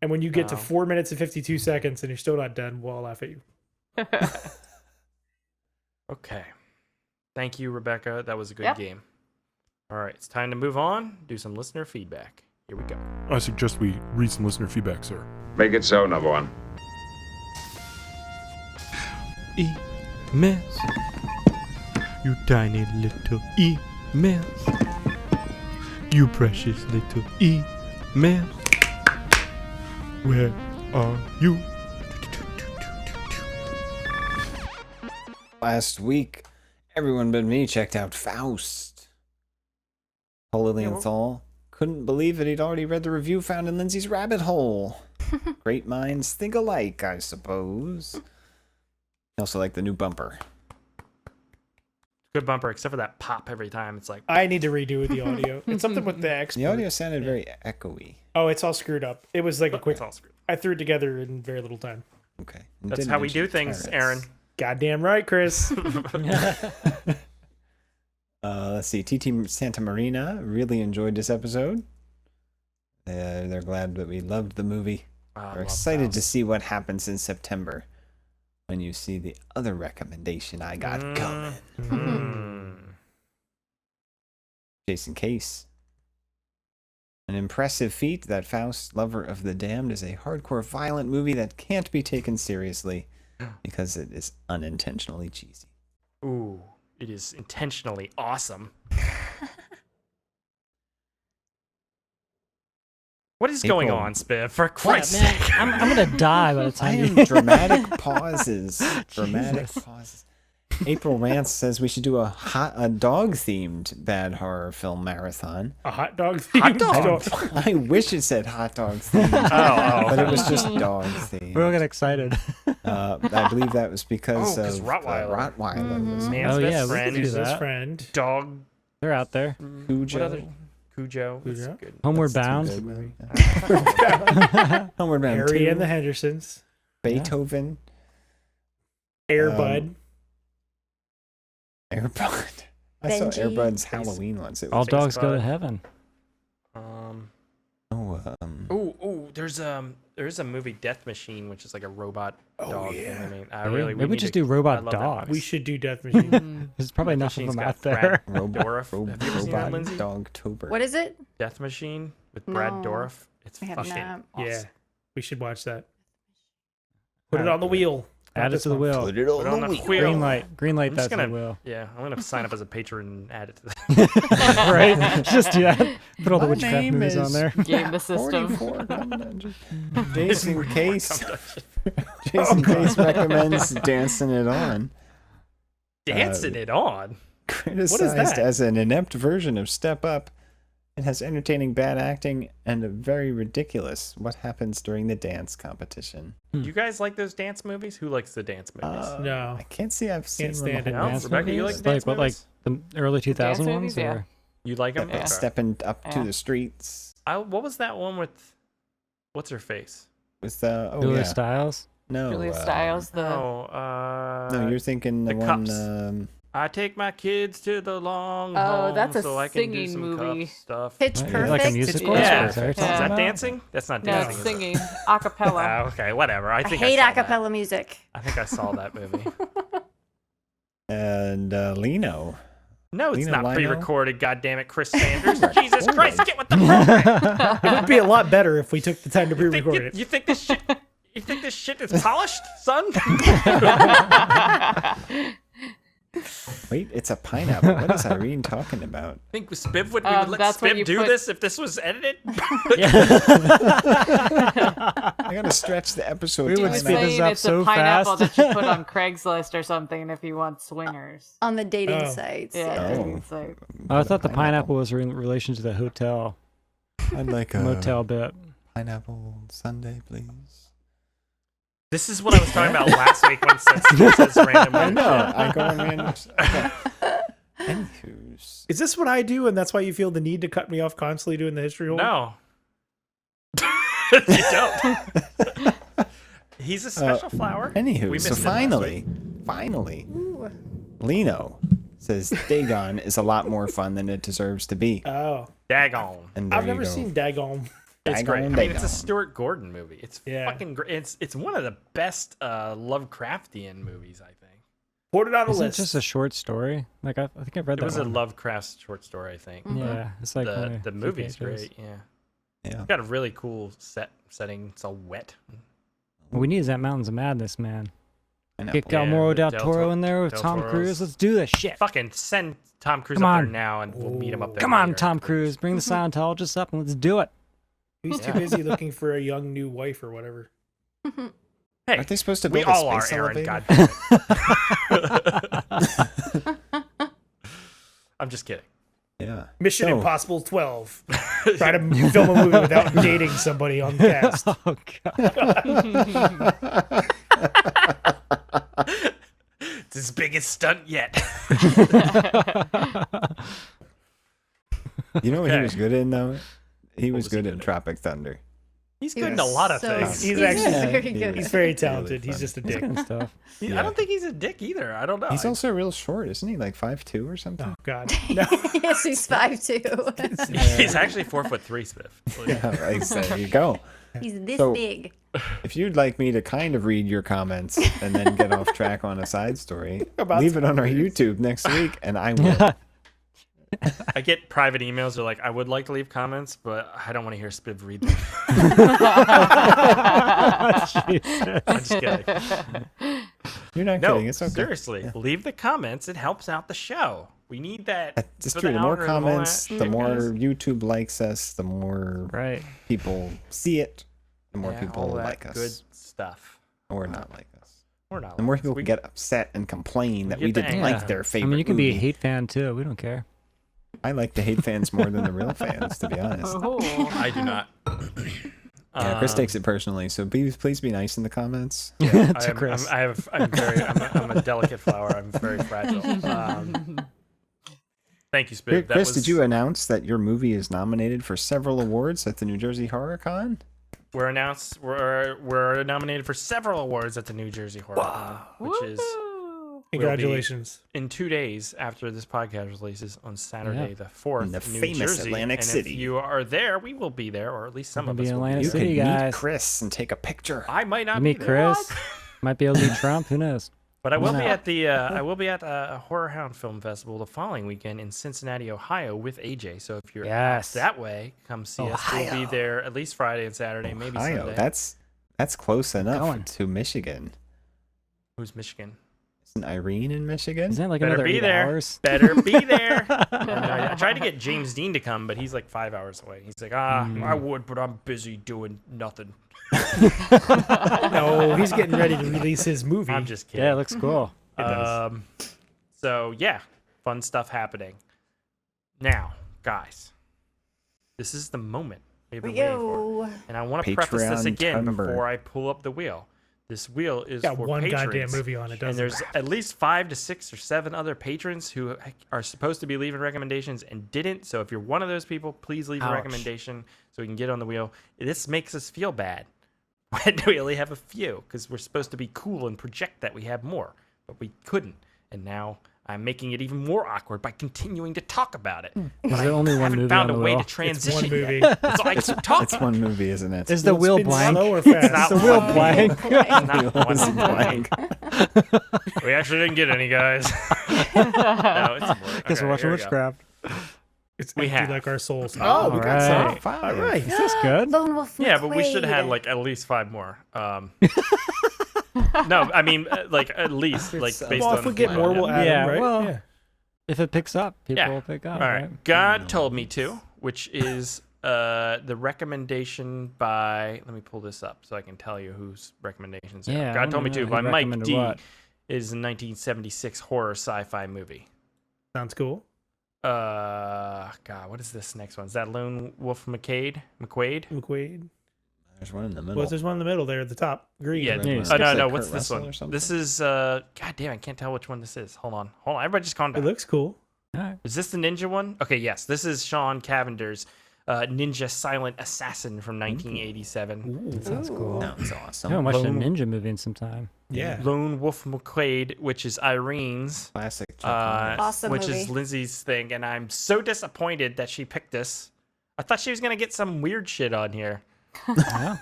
And when you get to Wow. 4 minutes and 52 seconds and you're still not done, we'll all laugh at you. Okay. Thank you, Rebecca. That was a good Yep. game. All right, it's time to move on. Do some listener feedback. Here we go. I suggest we read some listener feedback, sir. Make it so, number one. Emails. You tiny little emails. You precious little emails. Where are you? Last week, everyone but me checked out Faust. Paul Lilienthal couldn't believe that he'd already read the review found in Lindsay's rabbit hole. Great minds think alike, I suppose. He also liked the new bumper. Good bumper, except for that pop every time. It's like I need to redo the audio. It's something with the export. The audio sounded very echoey. Oh, it's all screwed up. It was like a quick. it's all screwed. I threw it together in very little time. Okay. That's how we do things, Aaron. Goddamn right, Chris. Let's see. TT Santa Marina really enjoyed this episode. They're glad that we loved the movie. We're excited to see what happens in September when you see the other recommendation I got coming. Jason Case. An impressive feat that Faust, Lover of the Damned, is a hardcore violent movie that can't be taken seriously because it is unintentionally cheesy. Ooh, it is intentionally awesome. What is going on, Spiv? For Christ's sake. I'm gonna die by the time I am dramatic pauses. Dramatic pauses. April Rance says we should do a dog-themed bad horror film marathon. A hot dog themed dog. I wish it said hot dogs themed, but it was just dog themed. We all got excited. I believe that was because of Rottweiler. Rottweiler was Man's best friend. We could do His that. friend. Dog. They're out there. Cujo. It's good. Homeward That's Bound. a good movie. Homeward Bound Harry 2. and the Hendersons. Beethoven. Air Bud. Air Bud. I saw Benji. Air Bud's Halloween once. It was All dogs go to Bud. heaven. There's a movie Death Machine, which is like a robot dog thing. I mean, Maybe we just do I robot love that. dogs. We should do Death Machine. There's probably Death enough of Machine's them got out there. Brad Dourif. Have you ever seen that, Robot Lindsay? Dogtober. What is it? Death Machine with Brad No, Dourif. It's I have fucking not. awesome. Yeah, we should watch that. Put it on the wheel. Add it to the wheel. Put it on the wheel. Green light. Green light. I'm That's just the gonna, wheel. yeah, I'm gonna sign up as a patron and add it to that. Right? Just do that. Put all the My witchcraft name movies on is there. Game the system. 44 Jason Case. Jason Case recommends Dancing It On. Dancing it on. Criticized that? as an inept version of Step Up. It has entertaining bad acting and a very ridiculous what happens during the dance competition. You guys like those dance movies? Who likes the dance movies? No. I can't see I've seen stand them it. all. No? Rebecca, you like the dance Like movies? the early 2000 Dance ones? movies, yeah. Or? You like them? Yeah. Stepping up to Yeah. the streets. What was that one with? What's her face? With the Julia yeah. Stiles? No, Julia Stiles, the no, you're thinking the the one. Cups. I take my kids to the long Oh, home that's a so I can do singing some movie. cup stuff. Pitch Right, Perfect. like a musical? Yeah. Is that what you're Is talking that about? dancing? That's not no, dancing. it's is it? singing a cappella. Ah, okay, whatever. I I think hate I a saw that. cappella music. I think I saw that movie. And Lino. No, it's Lino not Lino? pre-recorded. Goddamn it, Chris Sanders! Jesus Christ, get with the program. It would be a lot better if we took the time to pre-record it. You think this shit? You think this shit is polished, son? Wait, it's a pineapple. What is Irene talking about? Think Spiv would we would let that's when Spiv you do put- this if this was edited? I gotta stretch the episode. We would time speed out. this Saying up it's so a pineapple fast. that you put on Craigslist or something if you want swingers. On the dating Oh. sites. Yeah, Oh. it's like Oh, I thought the pineapple was in relation to the hotel. I'd like a Motel bit. pineapple sundae, please. This is what I was talking about last week when Spiv says random. I weird know. shit. I go on random. Okay. Anywho's. Is this what I do, and that's why you feel the need to cut me off constantly doing the history hole? No. You don't. He's a special flower. Anywho, We so missed him last finally, Lino says Dagon is a lot more fun than it deserves to be. Oh, Daggone. And there I've you never go. seen Daggone. It's great. I Dagon, mean, it's a Dagon. Stuart Gordon movie. It's Yeah. fucking great. It's one of the best Lovecraftian movies, I think. Put it on a Isn't it list. just a short story? Like I think I've read It that was a one. Lovecraft short story, I think. Yeah, it's like only The a few movie's pages. great. Yeah, Yeah. it's got a really cool setting. It's all wet. What we need is that Mountains of Madness, man. Pineapple. Get Guillermo del Del Toro Toro- in there with Del Tom Toro's- Cruise. Let's do this shit. Fucking send Tom Cruise Come up there on. now, and we'll meet him up there. Come on, later. Tom Cruise. Bring the Scientologists up and let's do it. He's too busy looking for a young new wife or whatever. Hey, aren't they supposed to we build a all are, space Aaron. elevator? God damn it. I'm just kidding. Yeah. Mission So- Impossible 12. Try to film a movie without dating somebody on the cast. Oh god. It's his biggest stunt yet. You know what he Okay. was good in though? He was was he good good in in? Tropic Thunder. He's He good in was a lot of so- things. He's actually very good. He's very Really talented. He's fun. just a This dick. kind of stuff. I don't think he's a dick either. I don't know. He's also real short, isn't he? Like 5'2" or something. Oh God. No. Yes, he's 5'2". He's actually 4'3", Smith. Yeah, right, so there you go. He's this So- big. If you'd like me to kind of read your comments and then get off track on a side story, About leave it on our YouTube next week, and I will. I get private emails. They're like, I would like to leave comments, but I don't want to hear Spiv read them. I'm just kidding. You're not No, kidding. It's okay. seriously. Leave the comments. It helps out the show. We need that. It's for true. The more algorithm, all that comments, the shit, more guys. YouTube likes us, the more Right. people see it, the more Yeah, people all that like us. good stuff. Or not like us. Or not. The more like us. people We- get upset and complain that get we the didn't anger. like their I favorite mean, you can be a movie. hate fan too. We don't care. I like the hate fans more than the real fans, to be honest. Oh. I do not. Yeah, Chris takes it personally, so please be nice in the comments. To Chris. I'm a delicate flower. I'm very fragile. Thank you, Spiv. That Chris, was- did you announce that your movie is nominated for several awards at the New Jersey Horror Con? We're nominated for several awards at the New Jersey Horror Con, which is Congratulations. in 2 days after this podcast releases on Saturday the 4th In the in New famous Jersey. Atlantic and City. If you are there, we will be there, or at least some We'll of be us in will be Atlantic there. City, You could meet guys. Chris and take a picture. I might not You be meet there. Chris. Might be able to meet Trump. Who knows? But I will be Wow. at the a Horror Hound Film Festival the following weekend in Cincinnati, Ohio, with AJ. So if you're Yes. that way, come see us. We'll be there at least Friday and Saturday, maybe Ohio, Sunday. that's close enough Going. to Michigan. Who's Michigan? Isn't Irene in Michigan? Isn't it like Better another be 8 there. hours? Better be there. I tried to get James Dean to come, but he's like 5 hours away. He's like, I would, but I'm busy doing nothing. No, he's getting ready to release his movie. I'm just kidding. Yeah, it looks cool. So yeah, fun stuff happening. Now, guys, this is the moment we've been waiting for, Yo. and I want to preface this Patreon again Tumblr. before I pull up the wheel. This wheel is Got for one patrons, goddamn movie on it, and doesn't there's it? at least 5 to 6 or 7 other patrons who are supposed to be leaving recommendations and didn't. So if you're one of those people, please leave a Ouch. recommendation so we can get on the wheel. This makes us feel bad when we only have a few, because we're supposed to be cool and project that we have more, but we couldn't. And now I'm making it even more awkward by continuing to talk about it. But Is I there only one haven't movie found on a the way wheel? to transition It's one movie. yet. So I keep talking. It's one movie, isn't it? Is the Will wheel spin blank? slow or fast? It's not the wheel one blank? movie. It's not one It's blank. blank. We actually didn't get any, guys. No, it's Guess we're watching witchcraft. It's We empty have. like our souls. Oh, we got some. Alright. Five. All right. Is this good? Lone Wolf Yeah, but we should have had McQuaid. like at least 5 more. No, I mean like at least like based Well, on if we get the- more, we'll add Yeah, them, right? well, yeah. If it picks up, people Yeah. will pick up. All right. right? God told me to, which is the recommendation by. Let me pull this up so I can tell you whose recommendations. Yeah, are. I God told me wanna to know by who Mike recommended D. what. Is a 1976 horror sci-fi movie. Sounds cool. God, what is this next one? Is that Lone Wolf McQuaid? McQuaid. There's one in the middle. Well, there's one in the middle there at the top. Green. Yeah. Red Yeah, one. it's Oh Looks no, like no. Kurt What's this Russell one? or something. This is God damn, I can't tell which one this is. Hold on. Everybody just calm It down. looks cool. All right. Is this the ninja one? Okay, yes. This is Sean Cavender's Ninja Silent Assassin from 1987. That sounds cool. Sounds I awesome. haven't watched a Lone- ninja movie in some time. Yeah. Lone Wolf McQuaid, which is Irene's, Classic. Chuck Norris. Awesome which movie. is Lindsay's thing, and I'm so disappointed that she picked this. I thought she was gonna get some weird shit on here. Yeah.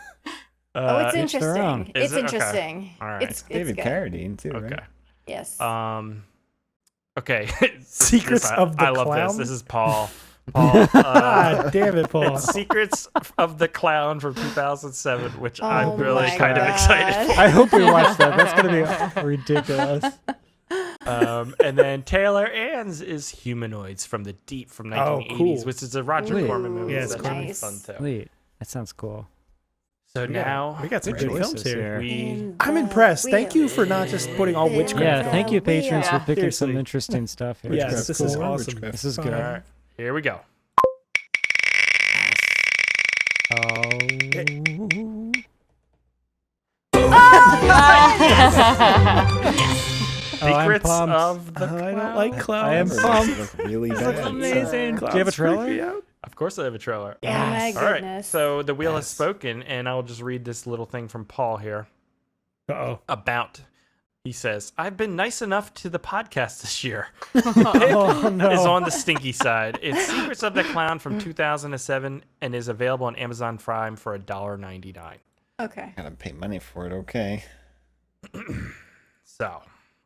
Oh, it's each their own. interesting. Is It's it? Okay. interesting. All right. It's David good. Carradine too, Okay. right? Yes. Okay. Secrets of the I love Clown? this. This is Paul. Paul. Ah, damn it, Paul. It's Secrets of the Clown from 2007, which Oh I'm really my kind of God. excited for. I hope we watch that. That's gonna be ridiculous. And then Taylor Ann's is Humanoids from the Deep from 1980s, cool. which is a Roger Sweet. Corman movie. Yeah, so it's that's cool. really Nice. fun too. Sweet. That sounds cool. So now we got some good films here. I'm impressed. Thank you for not just putting all witchcraft. Yeah, thank you, patrons, for picking some Seriously. interesting stuff here. Yes, this is awesome. This is good. All right, here we go. Secrets of the Clown. I don't like clowns. I am pumped. Really This bad. looks amazing. Do you have a trailer? Of course I have a trailer. Oh my All right, goodness. so the wheel has spoken, and I'll just read this little thing from Paul here. About, he says, I've been nice enough to the podcast this year. Oh, no. Is on the stinky side. It's Secrets of the Clown from 2007 and is available on Amazon Prime for $1.99. Okay. Gotta pay money for it, okay. So,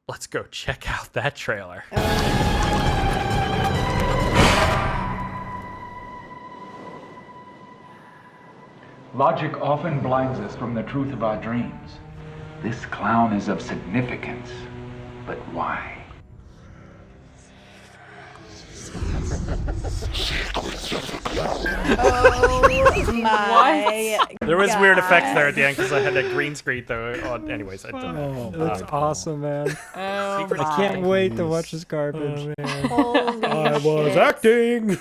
let's go check out that trailer. Logic often blinds us from the truth of our dreams. This clown is of significance, but why? Oh my. There was weird effects there at the end because I had that green screen though. Anyways, I don't It looks awesome, man. Oh, I can't wait to watch this garbage. Holy I was acting.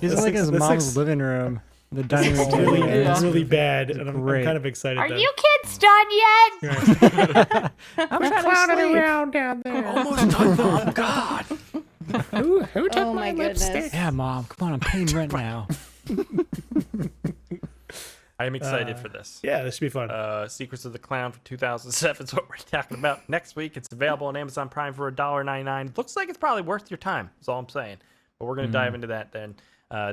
He's in like his mom's living room. The dining room. It's really bad, and I'm great. kind of excited. Are though. you kids done yet? I'm clowning around down there? almost done. Oh God! Who took Oh my my lipstick? goodness. Yeah, Mom. Come on, I'm paying rent now. I am excited for this. Yeah, this should be fun. Secrets of the Clown from 2007 is what we're talking about next week. It's available on Amazon Prime for $1.99. Looks like it's probably worth your time. That's all I'm saying. But we're going to dive into that then.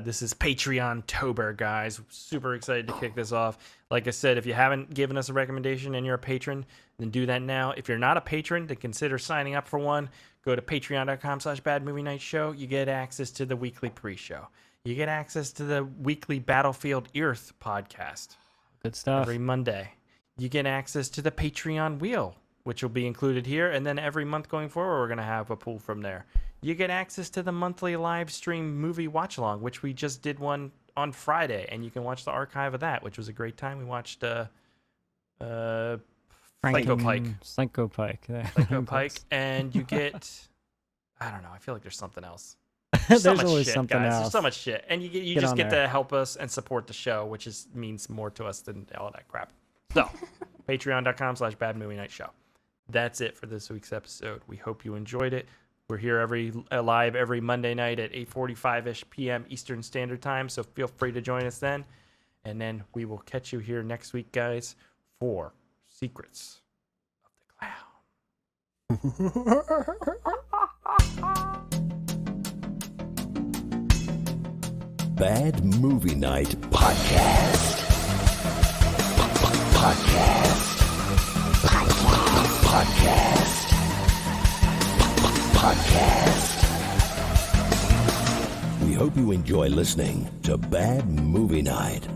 This is Patreon-tober, guys. Super excited to kick this off. Like I said, if you haven't given us a recommendation and you're a patron, then do that now. If you're not a patron, then consider signing up for one. Go to patreon.com/badmovienightshow. You get access to the weekly pre-show. You get access to the weekly Battlefield Earth podcast. Good stuff. Every Monday. You get access to the Patreon wheel, which will be included here. And then every month going forward, we're going to have a pool from there. You get access to the monthly live stream movie watch along, which we just did one on Friday. And you can watch the archive of that, which was a great time. We watched Psycho Pike. Psycho Pike. Psycho Pike. And you get, I don't know, I feel like there's something else. There's So much always shit, something guys. else. There's so much shit. And you Get just on get there. to help us and support the show, which means more to us than all that crap. So, patreon.com/badmovienightshow. That's it for this week's episode. We hope you enjoyed it. We're here live every Monday night at 8:45-ish p.m. Eastern Standard Time, so feel free to join us then. And then we will catch you here next week, guys, for Secrets of the Clown. Bad Movie Night Podcast. Podcast. We hope you enjoy listening to Bad Movie Night.